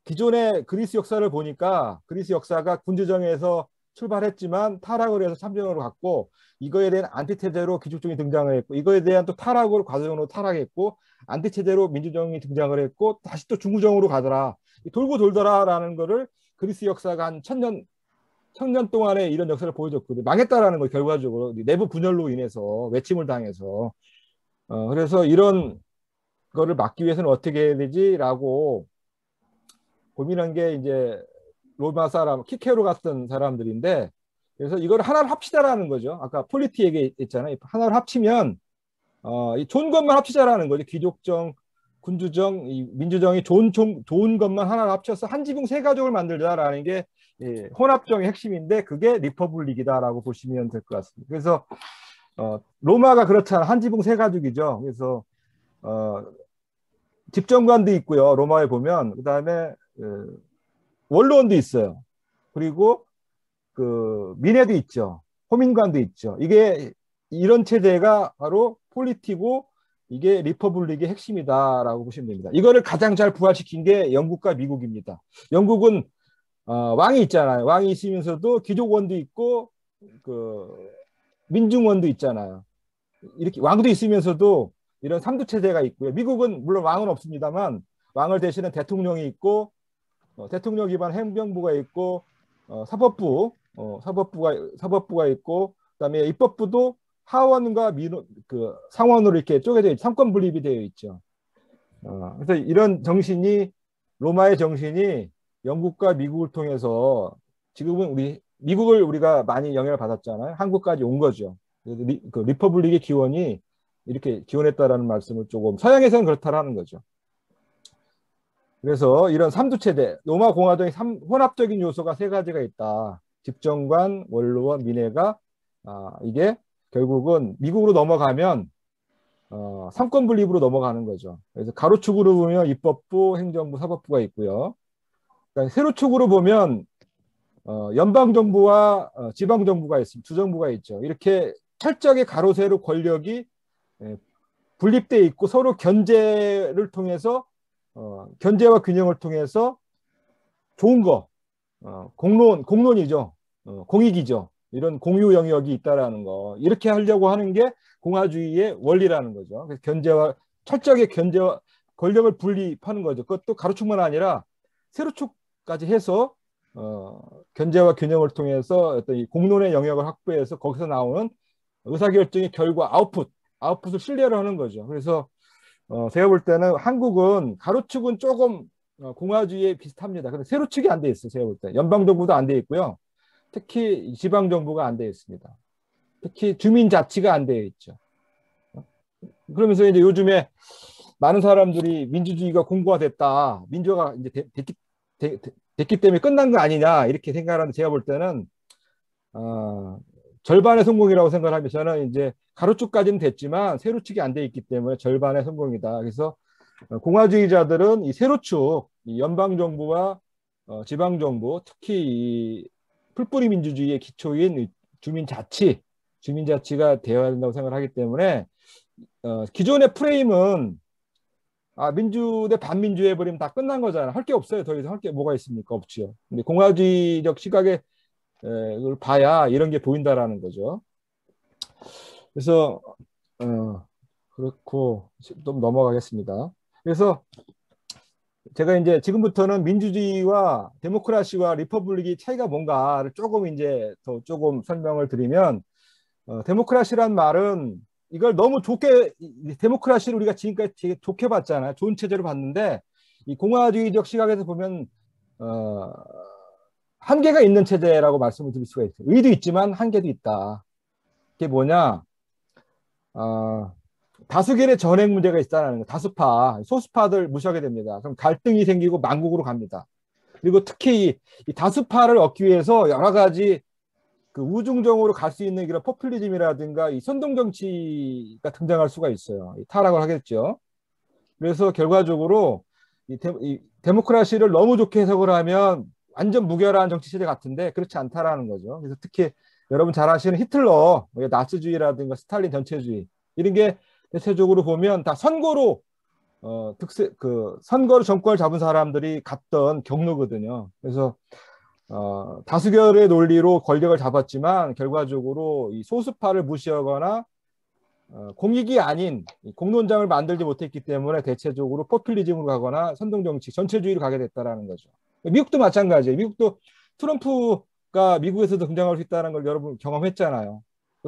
기존의 그리스 역사를 보니까 그리스 역사가 군주정에서 출발했지만 타락을 해서 참정으로 갔고 이거에 대한 안티체제로 기족정이 등장을 했고 이거에 대한 또 타락으로 과정으로 타락했고 안티체제로 민주정이 등장을 했고 다시 또 중구정으로 가더라. 돌고 돌더라라는 거를 그리스 역사가 한 천년 동안에 이런 역사를 보여줬거든요. 망했다라는 거 결과적으로 내부 분열로 인해서 외침을 당해서 그래서 이런 거를 막기 위해서는 어떻게 해야 되지라고 고민한 게 이제 로마 사람 키케로 같은 사람들인데 그래서 이걸 하나를 합치자라는 거죠. 아까 폴리티 얘기했잖아요. 하나를 합치면 이 좋은 것만 합치자라는 거죠. 귀족정, 군주정, 이 민주정이 좋은 것만 하나를 합쳐서 한 지붕 세 가족을 만들자라는 게 혼합정의 핵심인데 그게 리퍼블릭이다라고 보시면 될 것 같습니다. 그래서 로마가 그렇잖아. 한 지붕 세 가족이죠. 그래서 집정관도 있고요. 로마에 보면 그다음에 원로원도 있어요. 그리고 그 민회도 있죠. 호민관도 있죠. 이게 이런 체제가 바로 폴리티고 이게 리퍼블릭의 핵심이다라고 보시면 됩니다. 이거를 가장 잘 부활시킨 게 영국과 미국입니다. 영국은 왕이 있잖아요. 왕이 있으면서도 귀족원도 있고 그 민중원도 있잖아요. 이렇게 왕도 있으면서도 이런 삼두 체제가 있고요. 미국은 물론 왕은 없습니다만 왕을 대신한 대통령이 있고 대통령 기반 행정부가 있고 사법부가 있고 그다음에 입법부도 하원과 상원으로 이렇게 쪼개져 있죠. 삼권 분립이 되어 있죠. 그래서 이런 정신이 로마의 정신이 영국과 미국을 통해서 지금은 미국을 우리가 많이 영향을 받았잖아요. 한국까지 온 거죠. 그 리퍼블릭의 기원이 이렇게 기원했다라는 말씀을 조금 서양에서는 그렇다라는 거죠. 그래서 이런 삼두체제, 로마 공화정의 혼합적인 요소가 세 가지가 있다. 집정관, 원로원, 민회가 이게 결국은 미국으로 넘어가면 삼권 분립으로 넘어가는 거죠. 그래서 가로축으로 보면 입법부, 행정부, 사법부가 있고요. 그러니까 세로축으로 보면 연방정부와 지방정부가 있습니다. 두 정부가 있죠. 이렇게 철저하게 가로 세로 권력이 분립되어 있고 서로 견제를 통해서 견제와 균형을 통해서 좋은 거 공론이죠. 공익이죠. 이런 공유 영역이 있다라는 거 이렇게 하려고 하는 게 공화주의의 원리라는 거죠. 그래서 철저하게 견제와 권력을 분립하는 거죠. 그것도 가로축만 아니라 세로축까지 해서 견제와 균형을 통해서 어떤 이 공론의 영역을 확보해서 거기서 나오는 의사결정의 결과 아웃풋을 신뢰를 하는 거죠. 그래서 제가 볼 때는 한국은 가로축은 조금 공화주의에 비슷합니다. 근데 세로축이 안 돼 있어요. 제가 볼 때 연방정부도 안 돼 있고요. 특히 지방정부가 안 돼 있습니다. 특히 주민자치가 안 되어 있죠. 그러면서 이제 요즘에 많은 사람들이 민주주의가 공고화됐다. 민주화가 이제 됐기 때문에 끝난 거 아니냐 이렇게 생각하는데 제가 볼 때는 절반의 성공이라고 생각하면 저는 이제 가로축까지는 됐지만 세로축이 안 돼 있기 때문에 절반의 성공이다. 그래서 공화주의자들은 이 세로축, 이 연방정부와 지방정부, 특히 이 풀뿌리 민주주의의 기초인 주민자치가 되어야 된다고 생각을 하기 때문에 기존의 프레임은 민주 대 반민주 해버리면 다 끝난 거잖아요. 할 게 없어요. 더 이상 할 게 뭐가 있습니까? 없죠. 근데 공화주의적 시각에 을 봐야 이런 게 보인다라는 거죠. 그래서 그렇고 좀 넘어가겠습니다. 그래서 제가 이제 지금부터는 민주주의와 데모크라시와 리퍼블릭이 차이가 뭔가를 조금 이제 더 조금 설명을 드리면 데모크라시란 말은 이걸 너무 좋게 데모크라시를 우리가 지금까지 되게 좋게 봤잖아요. 좋은 체제로 봤는데 이 공화주의적 시각에서 보면 한계가 있는 체제라고 말씀을 드릴 수가 있어요. 의도 있지만 한계도 있다. 그게 뭐냐? 다수결의 전행 문제가 있다는 거. 다수파, 소수파들 무시하게 됩니다. 그럼 갈등이 생기고 만국으로 갑니다. 그리고 특히 이 다수파를 얻기 위해서 여러 가지 그 우중정으로 갈 수 있는 이런 포퓰리즘이라든가 이 선동 정치가 등장할 수가 있어요. 타락을 하겠죠. 그래서 결과적으로 이 데모크라시를 너무 좋게 해석을 하면 완전 무결한 정치 체제 같은데 그렇지 않다라는 거죠. 그래서 특히 여러분 잘 아시는 히틀러, 나치주의라든가 스탈린 전체주의 이런 게 대체적으로 보면 다 선거로 선거로 정권을 잡은 사람들이 갔던 경로거든요. 그래서 다수결의 논리로 권력을 잡았지만 결과적으로 이 소수파를 무시하거나 공익이 아닌 공론장을 만들지 못했기 때문에 대체적으로 포퓰리즘으로 가거나 선동정치, 전체주의로 가게 됐다라는 거죠. 미국도 마찬가지예요. 미국도 트럼프가 미국에서도 등장할 수 있다는 걸 여러분 경험했잖아요.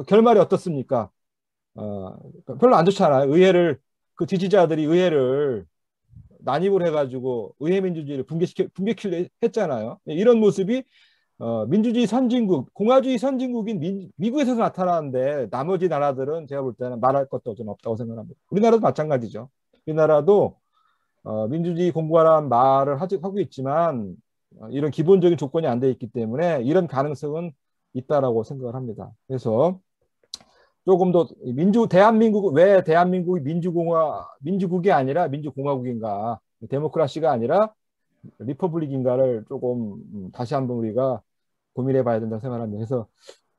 결말이 어떻습니까? 별로 안 좋잖아요. 그 지지자들이 의회를 난입을 해가지고 의회 민주주의를 붕괴키려 했잖아요. 이런 모습이 민주주의 선진국, 공화주의 선진국인 미국에서 나타나는데 나머지 나라들은 제가 볼 때는 말할 것도 좀 없다고 생각합니다. 우리나라도 마찬가지죠. 우리나라도 민주주의 공부하라는 말을 하고 있지만 이런 기본적인 조건이 안 돼 있기 때문에 이런 가능성은 있다라고 생각을 합니다. 그래서 조금 더 대한민국 왜 대한민국이 민주국이 아니라 민주공화국인가, 데모크라시가 아니라 리퍼블릭인가를 조금 다시 한번 우리가 고민해 봐야 된다고 생각합니다. 그래서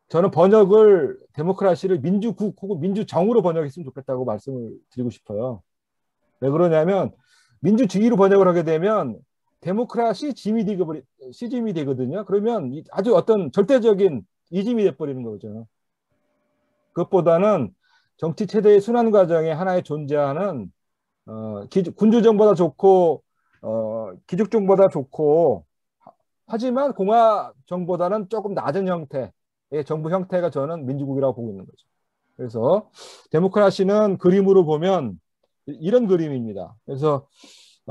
저는 번역을 데모크라시를 민주국 혹은 민주정으로 번역했으면 좋겠다고 말씀을 드리고 싶어요. 왜 그러냐면 민주주의로 번역을 하게 되면 데모크라시즘이 되거든요. 그러면 아주 어떤 절대적인 이즘이 돼버리는 거죠. 그것보다는 정치 체제의 순환 과정에 하나에 존재하는 군주정보다 좋고 기죽정보다 좋고 하지만 공화정보다는 조금 낮은 형태의 정부 형태가 저는 민주국이라고 보고 있는 거죠. 그래서 데모크라시는 그림으로 보면 이런 그림입니다. 그래서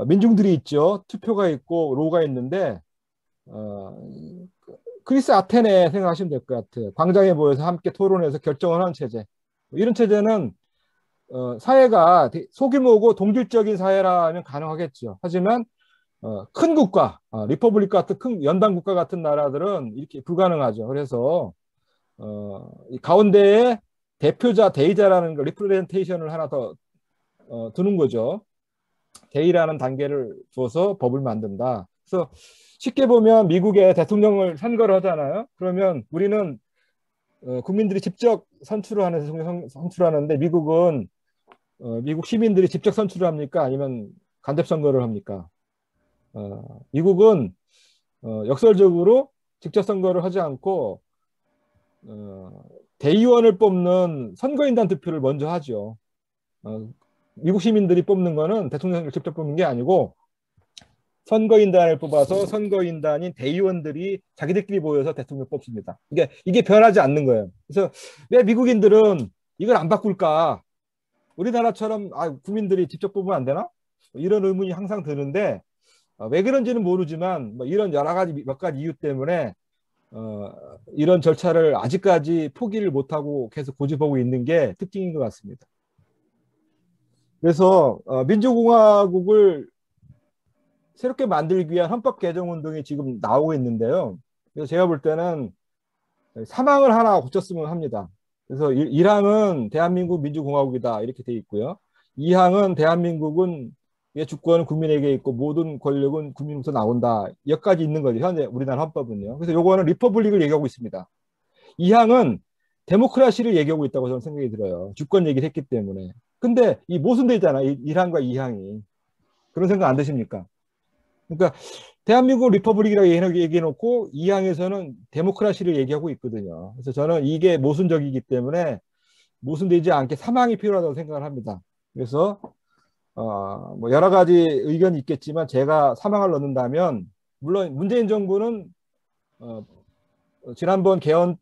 민중들이 있죠. 투표가 있고 로가 있는데 그리스 아테네 생각하시면 될 것 같아요. 광장에 모여서 함께 토론해서 결정을 하는 체제. 이런 체제는 사회가 소규모고 동질적인 사회라면 가능하겠죠. 하지만 큰 국가, 리퍼블릭 같은 큰 연방 국가 같은 나라들은 이렇게 불가능하죠. 그래서 이 가운데에 대의자라는 거, 리프레젠테이션을 하나 더 두는 거죠. 대의라는 단계를 두어서 법을 만든다. 그래서 쉽게 보면 미국의 대통령을 선거를 하잖아요. 그러면 우리는 국민들이 직접 선출을 하는 대통령 선출하는데 미국은 미국 시민들이 직접 선출을 합니까? 아니면 간접 선거를 합니까? 미국은 역설적으로 직접 선거를 하지 않고 대의원을 뽑는 선거인단 투표를 먼저 하죠. 미국 시민들이 뽑는 거는 대통령을 직접 뽑는 게 아니고 선거인단을 뽑아서 선거인단인 대의원들이 자기들끼리 모여서 대통령을 뽑습니다. 이게 변하지 않는 거예요. 그래서 왜 미국인들은 이걸 안 바꿀까? 우리나라처럼 국민들이 직접 뽑으면 안 되나? 이런 의문이 항상 드는데 왜 그런지는 모르지만 이런 여러 가지 몇 가지 이유 때문에 이런 절차를 아직까지 포기를 못하고 계속 고집하고 있는 게 특징인 것 같습니다. 그래서 민주공화국을 새롭게 만들기 위한 헌법 개정 운동이 지금 나오고 있는데요. 그래서 제가 볼 때는 사망을 하나 고쳤으면 합니다. 그래서 1항은 대한민국 민주공화국이다 이렇게 돼 있고요. 2항은 대한민국은 주권은 국민에게 있고 모든 권력은 국민으로부터 나온다. 여기까지 있는 거죠. 현재 우리나라 헌법은요. 그래서 요거는 리퍼블릭을 얘기하고 있습니다. 2항은 데모크라시를 얘기하고 있다고 저는 생각이 들어요. 주권 얘기를 했기 때문에. 근데 이 모순돼 있잖아요. 1항과 2항이. 그런 생각 안 드십니까? 그러니까 대한민국 리퍼블릭이라고 얘기해놓고 2항에서는 데모크라시를 얘기하고 있거든요. 그래서 저는 이게 모순적이기 때문에 모순되지 않게 3항이 필요하다고 생각을 합니다. 그래서 뭐 여러 가지 의견이 있겠지만 제가 3항을 넣는다면 물론 문재인 정부는 지난번 개헌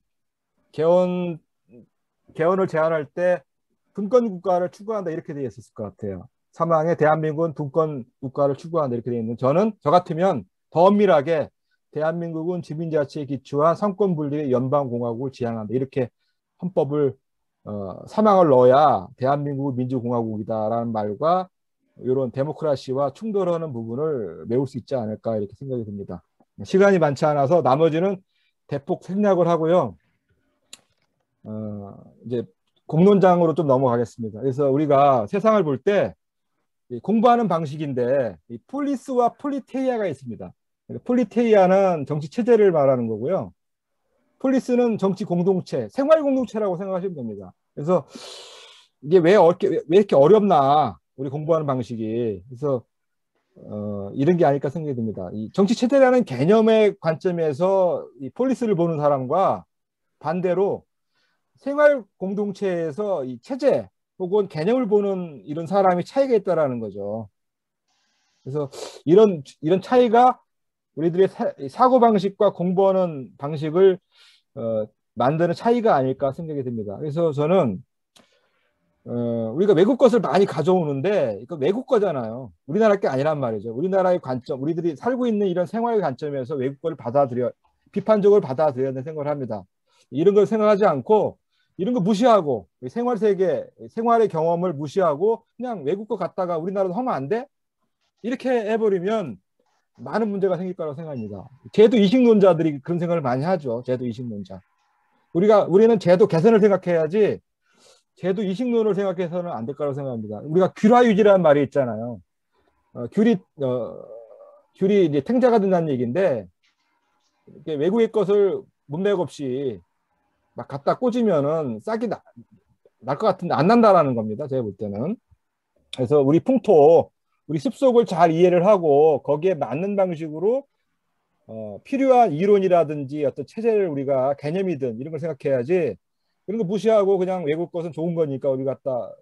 개헌을 제안할 때 분권 국가를 추구한다 이렇게 되어 있었을 것 같아요. 사망에 대한민국은 분권 국가를 추구한다 이렇게 되어 있는 저는 저 같으면 더 엄밀하게 대한민국은 주민자치에 기초한 삼권 분립의 연방공화국을 지향한다 이렇게 헌법을 사망을 넣어야 대한민국은 민주공화국이다라는 말과 이런 데모크라시와 충돌하는 부분을 메울 수 있지 않을까 이렇게 생각이 듭니다. 시간이 많지 않아서 나머지는 대폭 생략을 하고요. 이제 공론장으로 좀 넘어가겠습니다. 그래서 우리가 세상을 볼 때 공부하는 방식인데 폴리스와 폴리테이아가 있습니다. 폴리테이아는 정치 체제를 말하는 거고요. 폴리스는 정치 공동체, 생활 공동체라고 생각하시면 됩니다. 그래서 이게 왜 이렇게 어렵나 우리 공부하는 방식이. 그래서 이런 게 아닐까 생각이 듭니다. 이 정치 체제라는 개념의 관점에서 이 폴리스를 보는 사람과 반대로 생활 공동체에서 이 체제 혹은 개념을 보는 이런 사람이 차이가 있다라는 거죠. 그래서 이런 차이가 우리들의 사고 방식과 공부하는 방식을 만드는 차이가 아닐까 생각이 듭니다. 그래서 저는 우리가 외국 것을 많이 가져오는데 이거 외국 거잖아요. 우리나라 게 아니란 말이죠. 우리나라의 관점, 우리들이 살고 있는 이런 생활의 관점에서 외국 거를 비판적으로 받아들여야 된다는 생각을 합니다. 이런 걸 생각하지 않고 이런 거 무시하고 생활 세계, 생활의 경험을 무시하고 그냥 외국 거 갖다가 우리나라도 하면 안 돼? 이렇게 해버리면 많은 문제가 생길 거라고 생각합니다. 제도 이식론자들이 그런 생각을 많이 하죠. 제도 이식론자. 우리는 제도 개선을 생각해야지 제도 이식론을 생각해서는 안 될 거라고 생각합니다. 우리가 귤화유지라는 말이 있잖아요. 귤이 이제 탱자가 된다는 얘기인데 외국의 것을 문맥 없이 막 갖다 꽂으면은 싹이 날 것 같은데 안 난다라는 겁니다. 제가 볼 때는. 그래서 우리 풍토, 우리 습속을 잘 이해를 하고 거기에 맞는 방식으로 필요한 이론이라든지 어떤 체제를 우리가 개념이든 이런 걸 생각해야지 이런 거 무시하고 그냥 외국 것은 좋은 거니까 우리 갖다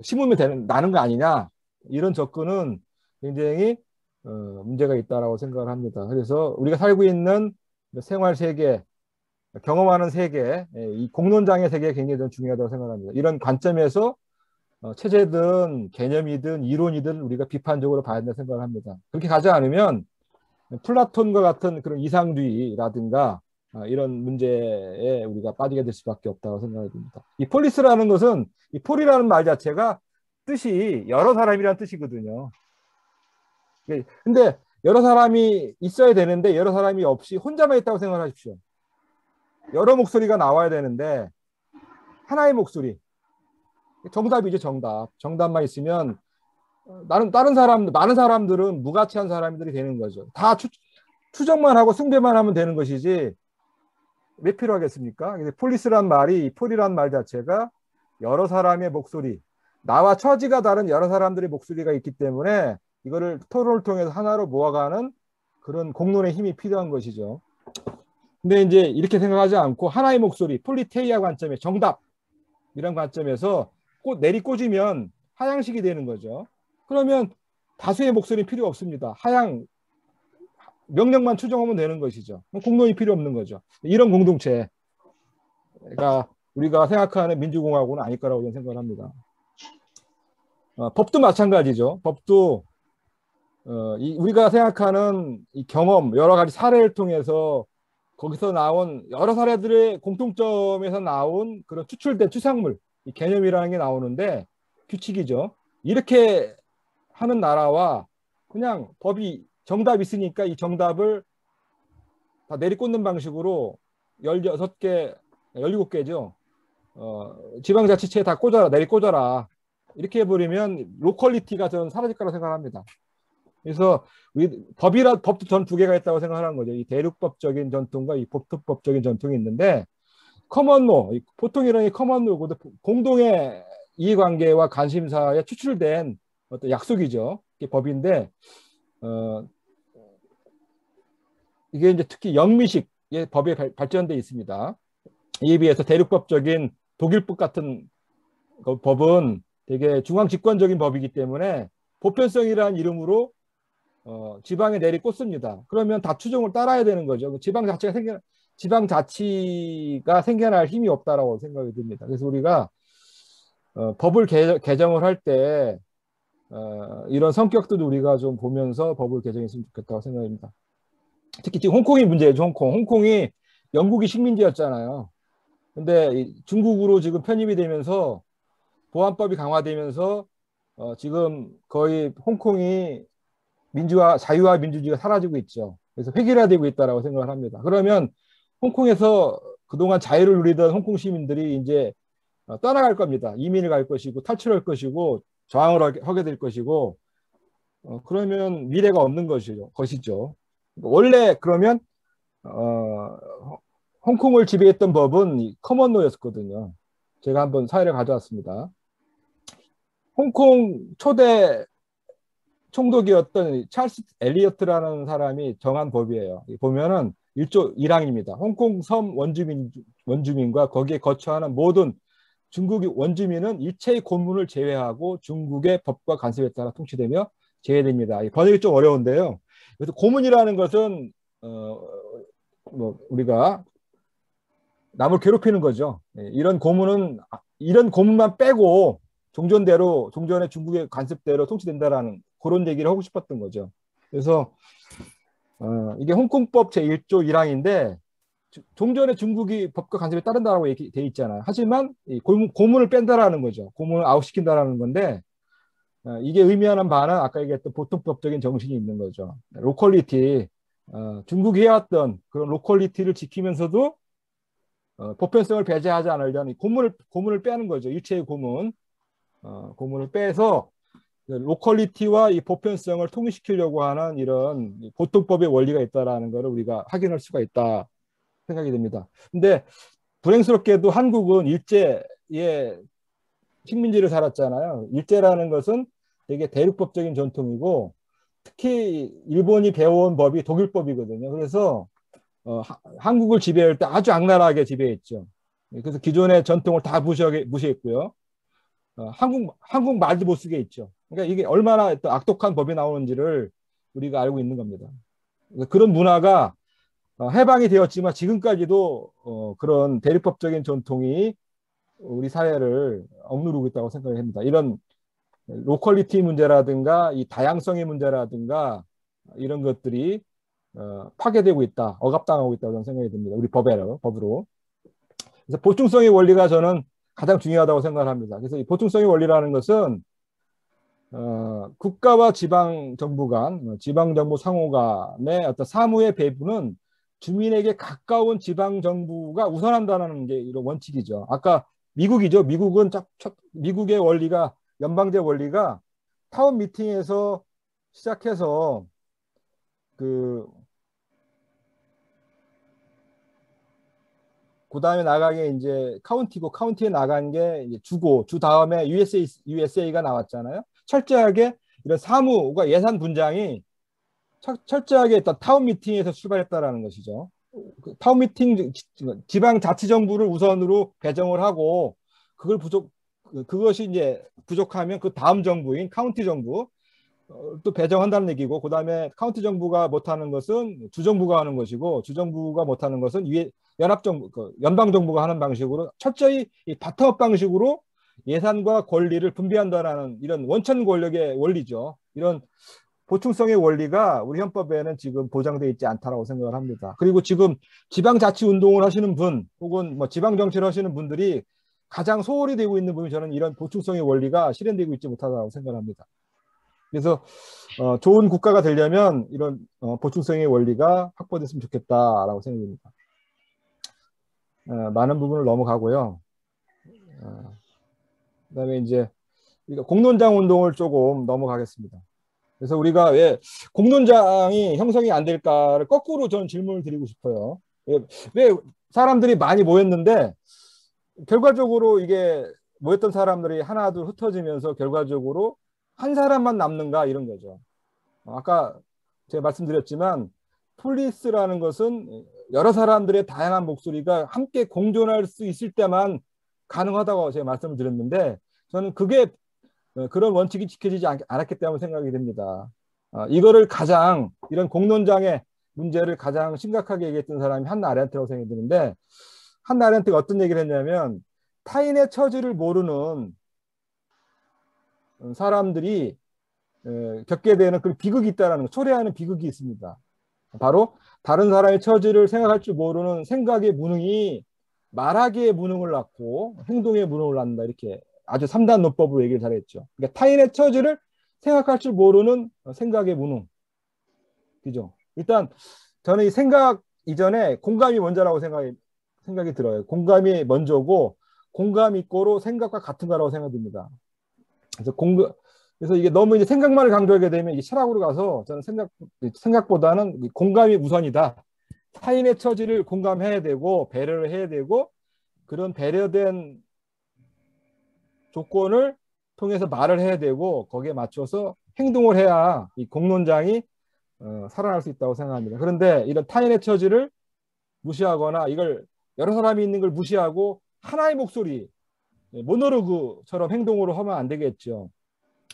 심으면 나는 거 아니냐 이런 접근은 굉장히 문제가 있다라고 생각을 합니다. 그래서 우리가 살고 있는 생활 세계, 경험하는 세계, 이 공론장의 세계가 굉장히 좀 중요하다고 생각합니다. 이런 관점에서 체제든 개념이든 이론이든 우리가 비판적으로 봐야 된다고 생각을 합니다. 그렇게 가지 않으면 플라톤과 같은 그런 이상주의라든가 이런 문제에 우리가 빠지게 될 수밖에 없다고 생각이 듭니다. 이 폴리스라는 것은 이 폴이라는 말 자체가 뜻이 여러 사람이라는 뜻이거든요. 근데 여러 사람이 있어야 되는데 여러 사람이 없이 혼자만 있다고 생각하십시오. 여러 목소리가 나와야 되는데 하나의 목소리. 정답이죠, 정답. 정답만 있으면 많은 사람들은 무가치한 사람들이 되는 거죠. 다 추정만 하고 숭배만 하면 되는 것이지 왜 필요하겠습니까? 폴리스란 말이 폴이란 말 자체가 여러 사람의 목소리, 나와 처지가 다른 여러 사람들의 목소리가 있기 때문에 이거를 토론을 통해서 하나로 모아가는 그런 공론의 힘이 필요한 것이죠. 근데 이제 이렇게 생각하지 않고 하나의 목소리, 폴리테이아 관점에 정답 이런 관점에서 내리꽂으면 하향식이 되는 거죠. 그러면 다수의 목소리는 필요 없습니다. 명령만 추정하면 되는 것이죠. 공론이 필요 없는 거죠. 이런 공동체가 우리가 생각하는 민주공화국은 아닐 거라고 저는 생각을 합니다. 법도 마찬가지죠. 법도 우리가 생각하는 이 경험, 여러 가지 사례를 통해서 거기서 나온 여러 사례들의 공통점에서 나온 그런 추출된 추상물, 이 개념이라는 게 나오는데 규칙이죠. 이렇게 하는 나라와 그냥 법이 정답이 있으니까 이 정답을 다 내리꽂는 방식으로 16개, 17개죠. 지방자치체에 다 내리꽂아라. 이렇게 해버리면 로컬리티가 저는 사라질 거라고 생각합니다. 그래서 법도 전 두 개가 있다고 생각하는 거죠. 이 대륙법적인 전통과 이 보통법적인 전통이 있는데 커먼로, 보통 이런 커먼로고 공동의 이해관계와 관심사에 추출된 어떤 약속이죠. 이게 법인데 이게 이제 특히 영미식의 법에 발전돼 있습니다. 이에 비해서 대륙법적인 독일법 같은 법은 되게 중앙집권적인 법이기 때문에 보편성이라는 지방에 내리꽂습니다. 그러면 다 추종을 따라야 되는 거죠. 지방자치가 생겨날 힘이 없다라고 생각이 듭니다. 그래서 우리가 법을 개정을 할 때 이런 성격들도 우리가 좀 보면서 법을 개정했으면 좋겠다고 생각합니다. 특히 지금 홍콩이 문제죠. 홍콩이 영국이 식민지였잖아요. 근데 중국으로 지금 편입이 되면서 보안법이 강화되면서 지금 거의 홍콩이 자유와 민주주의가 사라지고 있죠. 그래서 획일화되고 있다라고 생각을 합니다. 그러면 홍콩에서 그동안 자유를 누리던 홍콩 시민들이 이제 떠나갈 겁니다. 이민을 갈 것이고 탈출할 것이고 저항을 하게 될 것이고 그러면 미래가 없는 것이죠. 원래 그러면 홍콩을 지배했던 법은 커먼로였거든요. 제가 한번 사례를 가져왔습니다. 홍콩 초대 총독이었던 찰스 엘리어트라는 사람이 정한 법이에요. 보면은 1조 1항입니다. 홍콩 섬 원주민과 거기에 거처하는 모든 중국 원주민은 일체의 고문을 제외하고 중국의 법과 관습에 따라 통치되며 제외됩니다. 번역이 좀 어려운데요. 그래서 고문이라는 것은 우리가 남을 괴롭히는 거죠. 이런 고문만 빼고 종전의 중국의 관습대로 통치된다라는 그런 얘기를 하고 싶었던 거죠. 그래서 이게 홍콩법 제1조 1항인데 종전의 중국이 법과 관습에 따른다라고 돼 있잖아요. 하지만 고문을 뺀다라는 거죠. 고문을 아웃시킨다라는 건데 이게 의미하는 바는 아까 얘기했던 보통법적인 정신이 있는 거죠. 로컬리티, 중국이 해왔던 그런 로컬리티를 지키면서도 보편성을 배제하지 않으려는 고문을 빼는 거죠. 일체의 고문을 빼서 로컬리티와 이 보편성을 통일시키려고 하는 이런 보통법의 원리가 있다라는 것을 우리가 확인할 수가 있다 생각이 됩니다. 근데 불행스럽게도 한국은 일제의 식민지를 살았잖아요. 일제라는 것은 되게 대륙법적인 전통이고 특히 일본이 배워온 법이 독일법이거든요. 그래서 한국을 지배할 때 아주 악랄하게 지배했죠. 그래서 기존의 전통을 다 무시했고요. 한국 말도 못 쓰게 했죠. 그러니까 이게 얼마나 또 악독한 법이 나오는지를 우리가 알고 있는 겁니다. 그런 문화가 해방이 되었지만 지금까지도 그런 대립법적인 전통이 우리 사회를 억누르고 있다고 생각합니다. 이런 로컬리티 문제라든가 이 다양성의 문제라든가 이런 것들이 파괴되고 있다, 억압당하고 있다고 저는 생각이 듭니다. 우리 법으로. 그래서 보충성의 원리가 저는 가장 중요하다고 생각을 합니다. 그래서 이 보충성의 원리라는 것은 국가와 지방정부 간, 지방정부 상호 간의 어떤 사무의 배분은 주민에게 가까운 지방정부가 우선한다는 게 이런 원칙이죠. 아까 미국이죠. 미국의 원리가, 연방제 원리가 타운 미팅에서 시작해서 그 다음에 나간 게 이제 카운티고, 카운티에 나간 게 이제 주 다음에 USA가 나왔잖아요. 철저하게 이런 사무가 예산 분장이 철저하게 일단 타운 미팅에서 출발했다라는 것이죠. 타운 미팅 지방자치정부를 우선으로 배정을 하고 그것이 이제 부족하면 그 다음 정부인 카운티 정부 또 배정한다는 얘기고, 그 다음에 카운티 정부가 못하는 것은 주정부가 하는 것이고, 주정부가 못하는 것은 연방정부가 하는 방식으로 철저히 이 바텀업 방식으로 예산과 권리를 분배한다라는 이런 원천 권력의 원리죠. 이런 보충성의 원리가 우리 헌법에는 지금 보장되어 있지 않다라고 생각을 합니다. 그리고 지금 지방자치 운동을 하시는 분 혹은 지방정치를 하시는 분들이 가장 소홀히 되고 있는 부분이 저는 이런 보충성의 원리가 실현되고 있지 못하다고 생각합니다. 그래서 좋은 국가가 되려면 이런 보충성의 원리가 확보됐으면 좋겠다라고 생각합니다. 많은 부분을 넘어가고요. 그다음에 이제 공론장 운동을 조금 넘어가겠습니다. 그래서 우리가 왜 공론장이 형성이 안 될까를 거꾸로 저는 질문을 드리고 싶어요. 왜 사람들이 많이 모였는데 결과적으로 이게 모였던 사람들이 하나둘 흩어지면서 결과적으로 한 사람만 남는가, 이런 거죠. 아까 제가 말씀드렸지만 폴리스라는 것은 여러 사람들의 다양한 목소리가 함께 공존할 수 있을 때만 가능하다고 제가 말씀을 드렸는데, 저는 그런 원칙이 지켜지지 않았기 때문에 생각이 됩니다. 이거를 가장 이런 공론장의 문제를 가장 심각하게 얘기했던 사람이 한나 아렌트라고 생각이 드는데, 한나 아렌트가 어떤 얘기를 했냐면 타인의 처지를 모르는 사람들이 겪게 되는 그런 비극이 있다는 거, 초래하는 비극이 있습니다. 바로 다른 사람의 처지를 생각할 줄 모르는 생각의 무능이 말하기의 무능을 낳고 행동의 무능을 낳는다. 이렇게 아주 3단 논법으로 얘기를 잘했죠. 그러니까 타인의 처지를 생각할 줄 모르는 생각의 무능. 그죠? 일단 저는 이 생각 이전에 공감이 먼저라고 생각이 들어요. 공감이 먼저고 공감 이꼬로 생각과 같은 거라고 생각됩니다. 그래서 이게 너무 이제 생각만을 강조하게 되면 이게 철학으로 가서 저는 생각보다는 공감이 우선이다. 타인의 처지를 공감해야 되고 배려를 해야 되고 그런 배려된 조건을 통해서 말을 해야 되고 거기에 맞춰서 행동을 해야 이 공론장이 살아날 수 있다고 생각합니다. 그런데 이런 타인의 처지를 무시하거나 이걸 여러 사람이 있는 걸 무시하고 하나의 목소리, 모노로그처럼 행동으로 하면 안 되겠죠.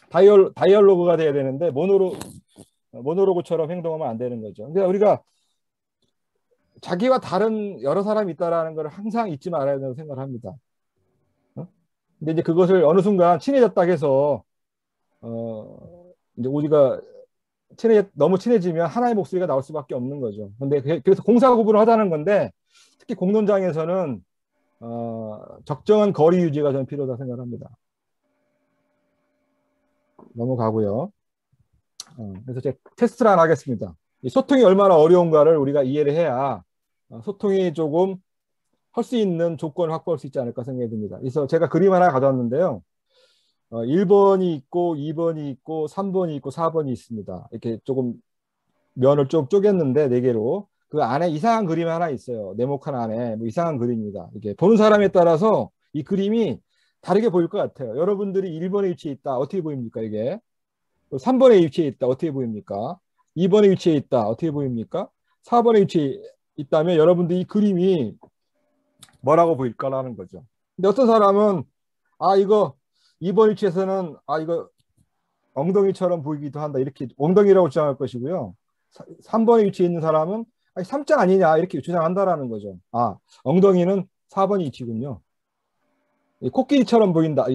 다이얼로그가 돼야 되는데 모노로그처럼 행동하면 안 되는 거죠. 그러니까 우리가 자기와 다른 여러 사람이 있다라는 걸 항상 잊지 말아야 된다고 생각을 합니다. 근데 이제 그것을 어느 순간 친해졌다 해서 이제 우리가 너무 친해지면 하나의 목소리가 나올 수밖에 없는 거죠. 근데 그래서 공사 구분을 하자는 건데 특히 공론장에서는 적정한 거리 유지가 저는 필요하다고 생각합니다. 넘어가고요. 그래서 제가 테스트를 하나 하겠습니다. 이 소통이 얼마나 어려운가를 우리가 이해를 해야 소통이 조금 할 수 있는 조건을 확보할 수 있지 않을까 생각이 듭니다. 그래서 제가 그림 하나 가져왔는데요. 1번이 있고 2번이 있고 3번이 있고 4번이 있습니다. 이렇게 조금 면을 좀 쪼갰는데 4개로 그 안에 이상한 그림이 하나 있어요. 네모칸 안에 뭐 이상한 그림입니다. 이게 보는 사람에 따라서 이 그림이 다르게 보일 것 같아요. 여러분들이 1번에 위치해 있다. 어떻게 보입니까? 이게 3번에 위치해 있다. 어떻게 보입니까? 2번에 위치해 있다. 어떻게 보입니까? 4번에 위치해 있다면 여러분들 이 그림이 뭐라고 보일까라는 거죠. 근데 어떤 사람은 이거 2번 위치에서는 이거 엉덩이처럼 보이기도 한다. 이렇게 엉덩이라고 주장할 것이고요. 3번에 위치해 있는 사람은 3자 아니냐 이렇게 주장한다라는 거죠. 엉덩이는 4번이 위치군요. 코끼리처럼 보인다.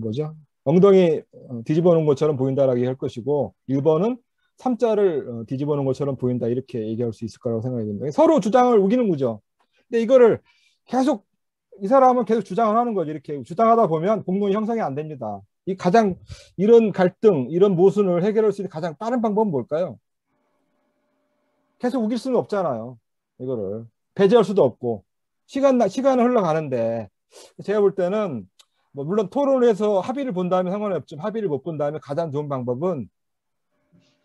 뭐죠? 엉덩이 뒤집어 놓은 것처럼 보인다라고 할 것이고 1번은 3자를 뒤집어 놓은 것처럼 보인다. 이렇게 얘기할 수 있을 거라고 생각이 듭니다. 서로 주장을 우기는 거죠. 근데 이거를 계속 이 사람은 계속 주장을 하는 거죠. 이렇게 주장하다 보면 공론이 형성이 안 됩니다. 이런 갈등, 이런 모순을 해결할 수 있는 가장 빠른 방법은 뭘까요? 계속 우길 수는 없잖아요. 이거를 배제할 수도 없고 시간은 흘러가는데 제가 볼 때는 물론 토론을 해서 합의를 본 다음에 상관이 없지만 합의를 못 본 다음에 가장 좋은 방법은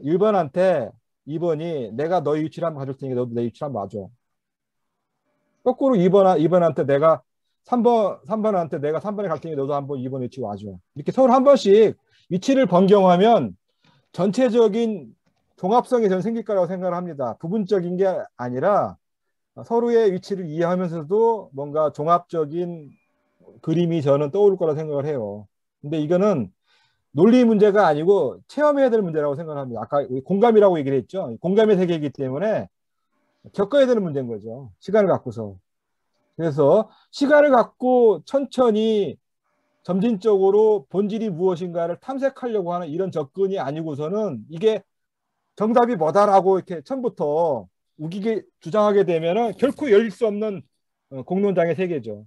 1번한테 2번이 내가 너의 위치를 한번 가줄 테니까 너도 내 위치를 한번 봐줘. 거꾸로 2번한테 내가 3번한테 내가 3번에 갈 테니 너도 한번 2번 위치 와줘. 이렇게 서로 한 번씩 위치를 변경하면 전체적인 종합성이 저는 생길 거라고 생각을 합니다. 부분적인 게 아니라 서로의 위치를 이해하면서도 뭔가 종합적인 그림이 저는 떠오를 거라고 생각을 해요. 근데 이거는 논리 문제가 아니고 체험해야 될 문제라고 생각을 합니다. 아까 공감이라고 얘기를 했죠. 공감의 세계이기 때문에 겪어야 되는 문제인 거죠. 시간을 갖고서. 그래서 시간을 갖고 천천히 점진적으로 본질이 무엇인가를 탐색하려고 하는 이런 접근이 아니고서는 이게 정답이 뭐다라고 이렇게 처음부터 우기게 주장하게 되면은 결코 열릴 수 없는 공론장의 세계죠.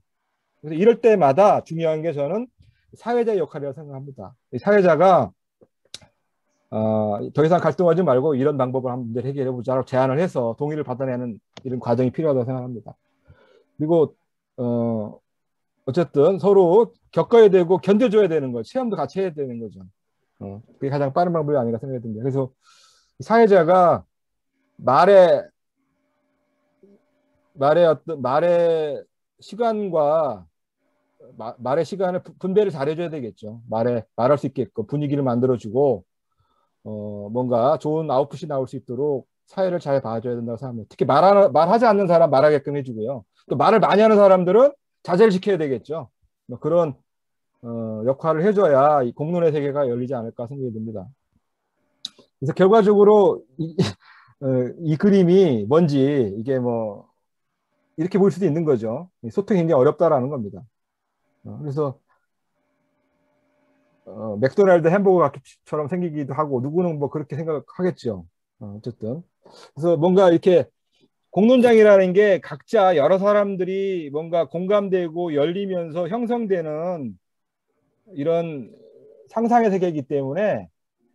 그래서 이럴 때마다 중요한 게 저는 사회자의 역할이라고 생각합니다. 사회자가 더 이상 갈등하지 말고 이런 방법을 한번 문제를 해결해 보자라고 제안을 해서 동의를 받아내는 이런 과정이 필요하다고 생각합니다. 그리고 어쨌든 서로 겪어야 되고 견뎌줘야 되는 거죠. 체험도 같이 해야 되는 거죠. 그게 가장 빠른 방법이 아닌가 생각이 듭니다. 그래서 사회자가 말의 시간과 말의 시간을 분배를 잘해줘야 되겠죠. 말할 수 있게끔 분위기를 만들어주고 뭔가 좋은 아웃풋이 나올 수 있도록 사회를 잘 봐줘야 된다고 생각합니다. 특히 말하지 않는 사람 말하게끔 해주고요. 또 말을 많이 하는 사람들은 자제를 시켜야 되겠죠. 그런 역할을 해줘야 이 공론의 세계가 열리지 않을까 생각이 듭니다. 그래서 결과적으로 이 그림이 뭔지 이게 뭐 이렇게 볼 수도 있는 거죠. 소통이 굉장히 어렵다라는 겁니다. 그래서 맥도날드 햄버거 같기처럼 생기기도 하고 누구는 뭐 그렇게 생각하겠죠. 어쨌든 그래서 뭔가 이렇게 공론장이라는 게 각자 여러 사람들이 뭔가 공감되고 열리면서 형성되는 이런 상상의 세계이기 때문에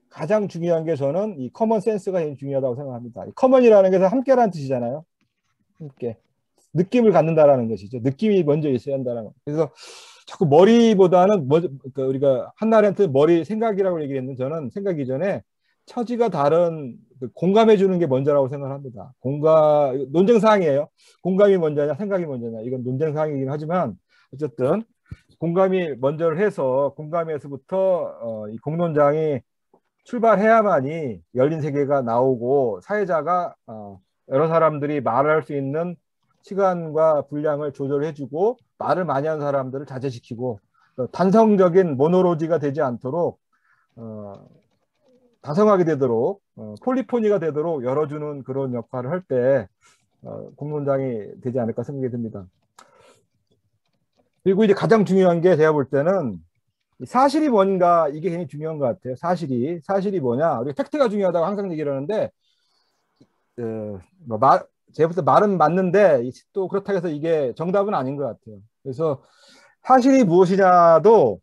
가장 중요한 게 저는 이 커먼 센스가 제일 중요하다고 생각합니다. 커먼이라는 게 함께라는 뜻이잖아요. 함께. 느낌을 갖는다라는 것이죠. 느낌이 먼저 있어야 한다는 거. 그래서 자꾸 머리보다는 그러니까 우리가 한나라한테 머리 생각이라고 얘기했는데 저는 생각 이전에 처지가 다른 공감해 주는 게 먼저라고 생각합니다. 논쟁 사항이에요. 공감이 먼저냐 생각이 먼저냐 이건 논쟁 사항이긴 하지만 어쨌든 공감이 먼저를 해서 공감에서부터 이 공론장이 출발해야만이 열린 세계가 나오고 사회자가 여러 사람들이 말할 수 있는 시간과 분량을 조절해주고 말을 많이 하는 사람들을 자제시키고 단성적인 모노로지가 되지 않도록 다성하게 되도록 폴리포니가 되도록 열어주는 그런 역할을 할 때 공론장이 되지 않을까 생각이 듭니다. 그리고 이제 가장 중요한 게 제가 볼 때는 사실이 뭔가 이게 굉장히 중요한 것 같아요. 사실이 뭐냐? 우리 팩트가 중요하다고 항상 얘기를 하는데 제가 볼 때 말은 맞는데 또 그렇다고 해서 이게 정답은 아닌 것 같아요. 그래서 사실이 무엇이냐도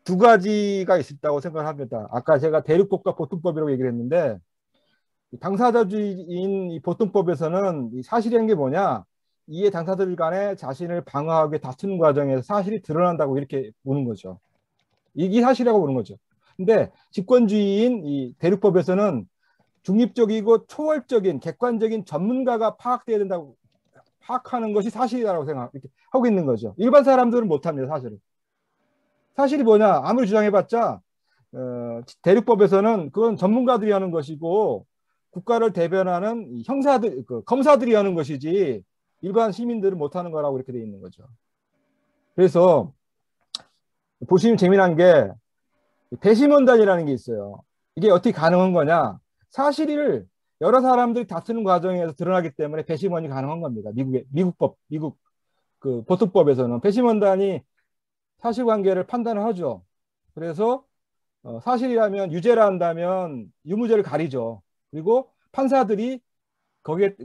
두 가지가 있다고 생각을 합니다. 아까 제가 대륙법과 보통법이라고 얘기를 했는데 당사자주의인 이 보통법에서는 이 사실이라는 게 뭐냐? 이해 당사자들 간에 자신을 방어하게 다투는 과정에서 사실이 드러난다고 이렇게 보는 거죠. 이게 사실이라고 보는 거죠. 근데 집권주의인 이 대륙법에서는 중립적이고 초월적인 객관적인 전문가가 파악돼야 된다고 파악하는 것이 사실이라고 이렇게 하고 있는 거죠. 일반 사람들은 못합니다. 사실이 뭐냐 아무리 주장해봤자 대륙법에서는 그건 전문가들이 하는 것이고 국가를 대변하는 형사들 검사들이 하는 것이지 일반 시민들은 못하는 거라고 이렇게 돼 있는 거죠. 그래서 보시면 재미난 게 배심원단이라는 게 있어요. 이게 어떻게 가능한 거냐? 사실을 여러 사람들이 다투는 과정에서 드러나기 때문에 배심원이 가능한 겁니다. 미국 그 보통법에서는 배심원단이 사실관계를 판단을 하죠. 그래서 사실이라면 유죄라 한다면 유무죄를 가리죠. 그리고 판사들이 거기에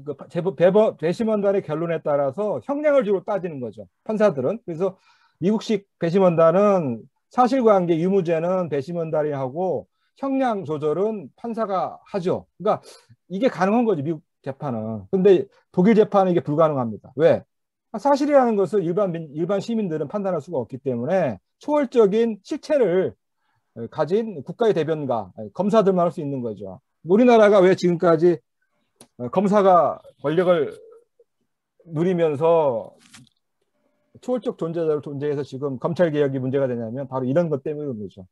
배심원단의 결론에 따라서 형량을 주로 따지는 거죠. 판사들은. 그래서 미국식 배심원단은 사실관계 유무죄는 배심원단이 하고 형량 조절은 판사가 하죠. 그러니까 이게 가능한 거죠. 미국 재판은. 근데 독일 재판은 이게 불가능합니다. 왜? 사실이라는 것을 일반 시민들은 판단할 수가 없기 때문에 초월적인 실체를 가진 국가의 대변가, 검사들만 할 수 있는 거죠. 우리나라가 왜 지금까지 검사가 권력을 누리면서 초월적 존재자로 존재해서 지금 검찰개혁이 문제가 되냐면 바로 이런 것 때문인 거죠.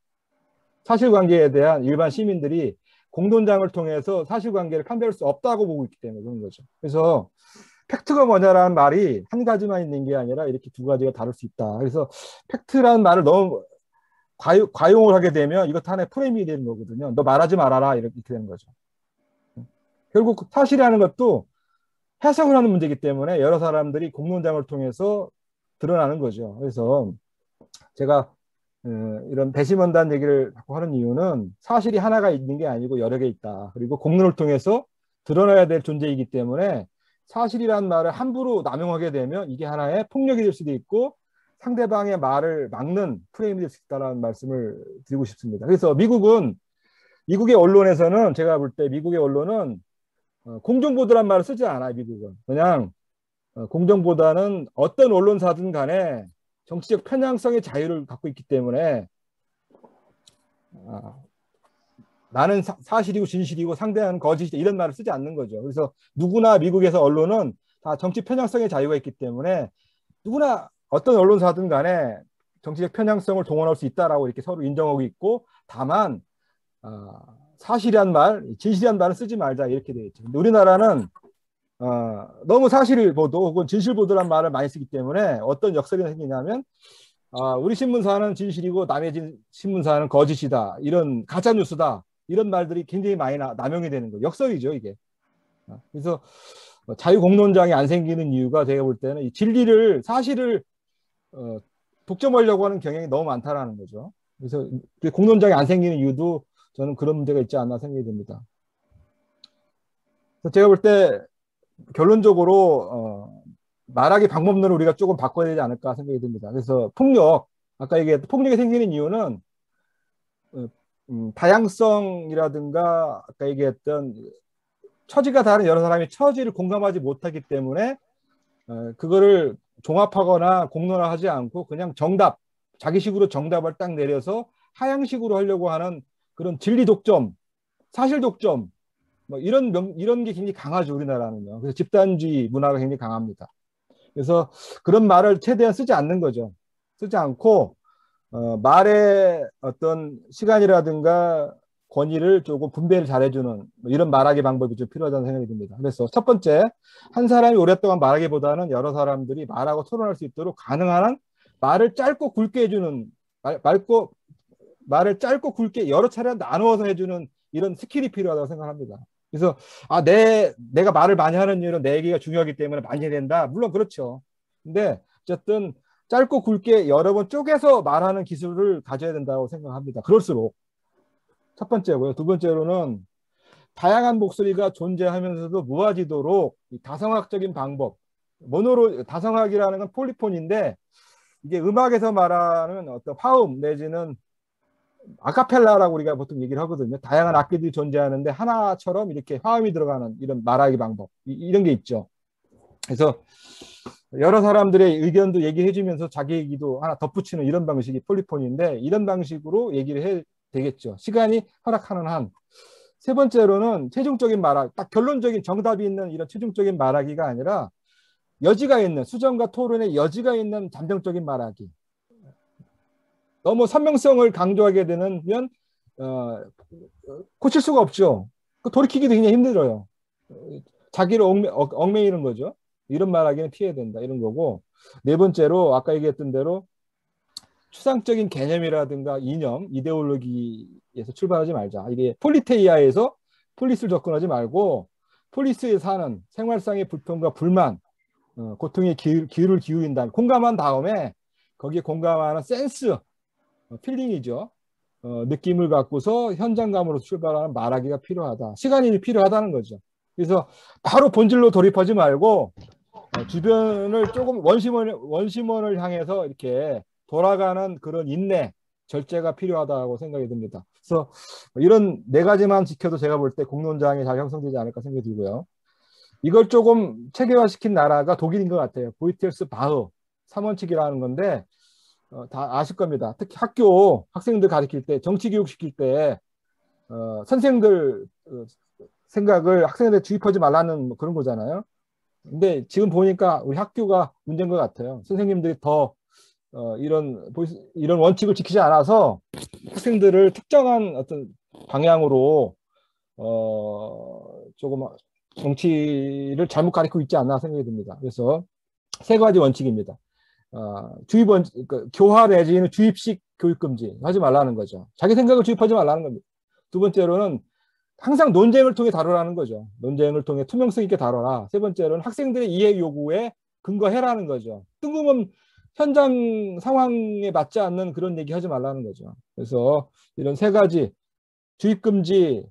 사실관계에 대한 일반 시민들이 공론장을 통해서 사실관계를 판별할 수 없다고 보고 있기 때문에 그런 거죠. 그래서 팩트가 뭐냐라는 말이 한 가지만 있는 게 아니라 이렇게 두 가지가 다를 수 있다. 그래서 팩트라는 말을 너무 과용을 하게 되면 이것도 하나의 프레임이 되는 거거든요. 너 말하지 말아라 이렇게 되는 거죠. 결국 사실이라는 것도 해석을 하는 문제이기 때문에 여러 사람들이 공론장을 통해서 드러나는 거죠. 그래서 제가 이런 배심원단 얘기를 자꾸 하는 이유는 사실이 하나가 있는 게 아니고 여러 개 있다. 그리고 공론을 통해서 드러나야 될 존재이기 때문에 사실이라는 말을 함부로 남용하게 되면 이게 하나의 폭력이 될 수도 있고 상대방의 말을 막는 프레임이 될 수 있다는 말씀을 드리고 싶습니다. 그래서 미국의 언론에서는 제가 볼 때 미국의 언론은 공정보도란 말을 쓰지 않아요. 미국은 그냥 공정보다는 어떤 언론사든 간에 정치적 편향성의 자유를 갖고 있기 때문에 나는 사실이고 진실이고 상대는 거짓이다 이런 말을 쓰지 않는 거죠. 그래서 누구나 미국에서 언론은 다 정치 편향성의 자유가 있기 때문에 누구나 어떤 언론사든 간에 정치적 편향성을 동원할 수 있다라고 이렇게 서로 인정하고 있고 다만 사실이란 말, 진실이란 말은 쓰지 말자 이렇게 되어 있죠. 근데 우리나라는 너무 사실 보도 혹은 진실 보도란 말을 많이 쓰기 때문에 어떤 역설이 생기냐면 우리 신문사는 진실이고 남의 신문사는 거짓이다 이런 가짜 뉴스다 이런 말들이 굉장히 많이 남용이 되는 거예요. 역설이죠 이게. 그래서 자유공론장이 안 생기는 이유가 제가 볼 때는 이 진리를 사실을 독점하려고 하는 경향이 너무 많다라는 거죠. 그래서 공론장이 안 생기는 이유도 저는 그런 문제가 있지 않나 생각이 듭니다. 그래서 제가 볼 때 결론적으로 말하기 방법론을 우리가 조금 바꿔야 되지 않을까 생각이 듭니다. 그래서 폭력, 아까 얘기했던 폭력이 생기는 이유는 다양성이라든가 아까 얘기했던 처지가 다른 여러 사람이 처지를 공감하지 못하기 때문에 그거를 종합하거나 공론화하지 않고 그냥 정답, 자기식으로 정답을 딱 내려서 하향식으로 하려고 하는 그런 진리 독점, 사실 독점 뭐 이런 게 굉장히 강하죠, 우리나라는요. 그래서 집단주의 문화가 굉장히 강합니다. 그래서 그런 말을 최대한 쓰지 않는 거죠. 쓰지 않고 말의 어떤 시간이라든가 권위를 조금 분배를 잘해주는 뭐 이런 말하기 방법이 좀 필요하다는 생각이 듭니다. 그래서 첫 번째, 한 사람이 오랫동안 말하기보다는 여러 사람들이 말하고 토론할 수 있도록 가능한 한 말을 짧고 굵게 해주는 말을 짧고 굵게 여러 차례 나누어서 해주는 이런 스킬이 필요하다고 생각합니다. 그래서 내가 말을 많이 하는 이유는 내 얘기가 중요하기 때문에 많이 해야 된다. 물론 그렇죠. 근데 어쨌든 짧고 굵게 여러 번 쪼개서 말하는 기술을 가져야 된다고 생각합니다. 그럴수록 첫 번째고요. 두 번째로는 다양한 목소리가 존재하면서도 모아지도록 다성학적인 방법. 다성학이라는 건 폴리폰인데 이게 음악에서 말하는 어떤 화음 내지는 아카펠라라고 우리가 보통 얘기를 하거든요. 다양한 악기들이 존재하는데 하나처럼 이렇게 화음이 들어가는 이런 말하기 방법. 이런 게 있죠. 그래서 여러 사람들의 의견도 얘기해 주면서 자기 얘기도 하나 덧붙이는 이런 방식이 폴리폰인데 이런 방식으로 얘기를 해야 되겠죠. 시간이 허락하는 한. 세 번째로는 최종적인 말하기, 딱 결론적인 정답이 있는 이런 최종적인 말하기가 아니라 여지가 있는 수정과 토론의 여지가 있는 잠정적인 말하기. 너무 선명성을 강조하게 되면 고칠 수가 없죠. 돌이키기도 굉장히 힘들어요. 자기를 얽매이는 거죠. 이런 말하기는 피해야 된다. 이런 거고. 네 번째로 아까 얘기했던 대로 추상적인 개념이라든가 이념, 이데올로기에서 출발하지 말자. 이게 폴리테이아에서 폴리스를 접근하지 말고 폴리스에 사는 생활상의 불평과 불만, 고통에 귀를 기울인다. 공감한 다음에 거기에 공감하는 센스, 필링이죠. 느낌을 갖고서 현장감으로 출발하는 말하기가 필요하다. 시간이 필요하다는 거죠. 그래서 바로 본질로 돌입하지 말고 주변을 조금 원심원을 향해서 이렇게 돌아가는 그런 인내, 절제가 필요하다고 생각이 듭니다. 그래서 이런 네 가지만 지켜도 제가 볼 때 공론장이 잘 형성되지 않을까 생각이 들고요. 이걸 조금 체계화시킨 나라가 독일인 것 같아요. 보이텔스 바흐 3원칙이라는 건데 다 아실 겁니다. 특히 학생들 가르칠 때, 정치 교육 시킬 때 선생들 생각을 학생들에 주입하지 말라는 뭐 그런 거잖아요. 근데 지금 보니까 우리 학교가 문제인 것 같아요. 선생님들이 더 이런 원칙을 지키지 않아서 학생들을 특정한 어떤 방향으로 조금 정치를 잘못 가르치고 있지 않나 생각이 듭니다. 그래서 세 가지 원칙입니다. 교화 내지는 주입식 교육 금지 하지 말라는 거죠. 자기 생각을 주입하지 말라는 겁니다. 두 번째로는 항상 논쟁을 통해 다루라는 거죠. 논쟁을 통해 투명성 있게 다뤄라. 세 번째로는 학생들의 이해 요구에 근거해라는 거죠. 뜬금없는 현장 상황에 맞지 않는 그런 얘기 하지 말라는 거죠. 그래서 이런 세 가지 주입 금지,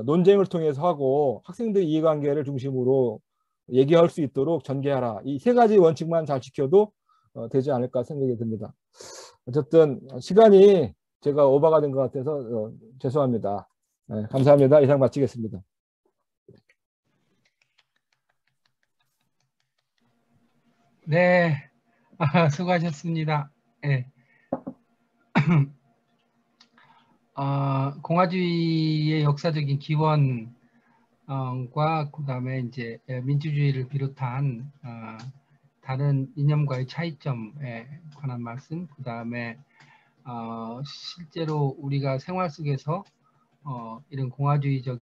논쟁을 통해서 하고 학생들의 이해관계를 중심으로 얘기할 수 있도록 전개하라. 이 세 가지 원칙만 잘 지켜도 되지 않을까 생각이 듭니다. 어쨌든 시간이 제가 오버가 된 것 같아서 죄송합니다. 네, 감사합니다. 이상 마치겠습니다. 네, 수고하셨습니다. 네. 공화주의의 역사적인 기원과 그다음에 이제 민주주의를 비롯한 다른 이념과의 차이점에 관한 말씀, 그다음에 실제로 우리가 생활 속에서 이런 공화주의적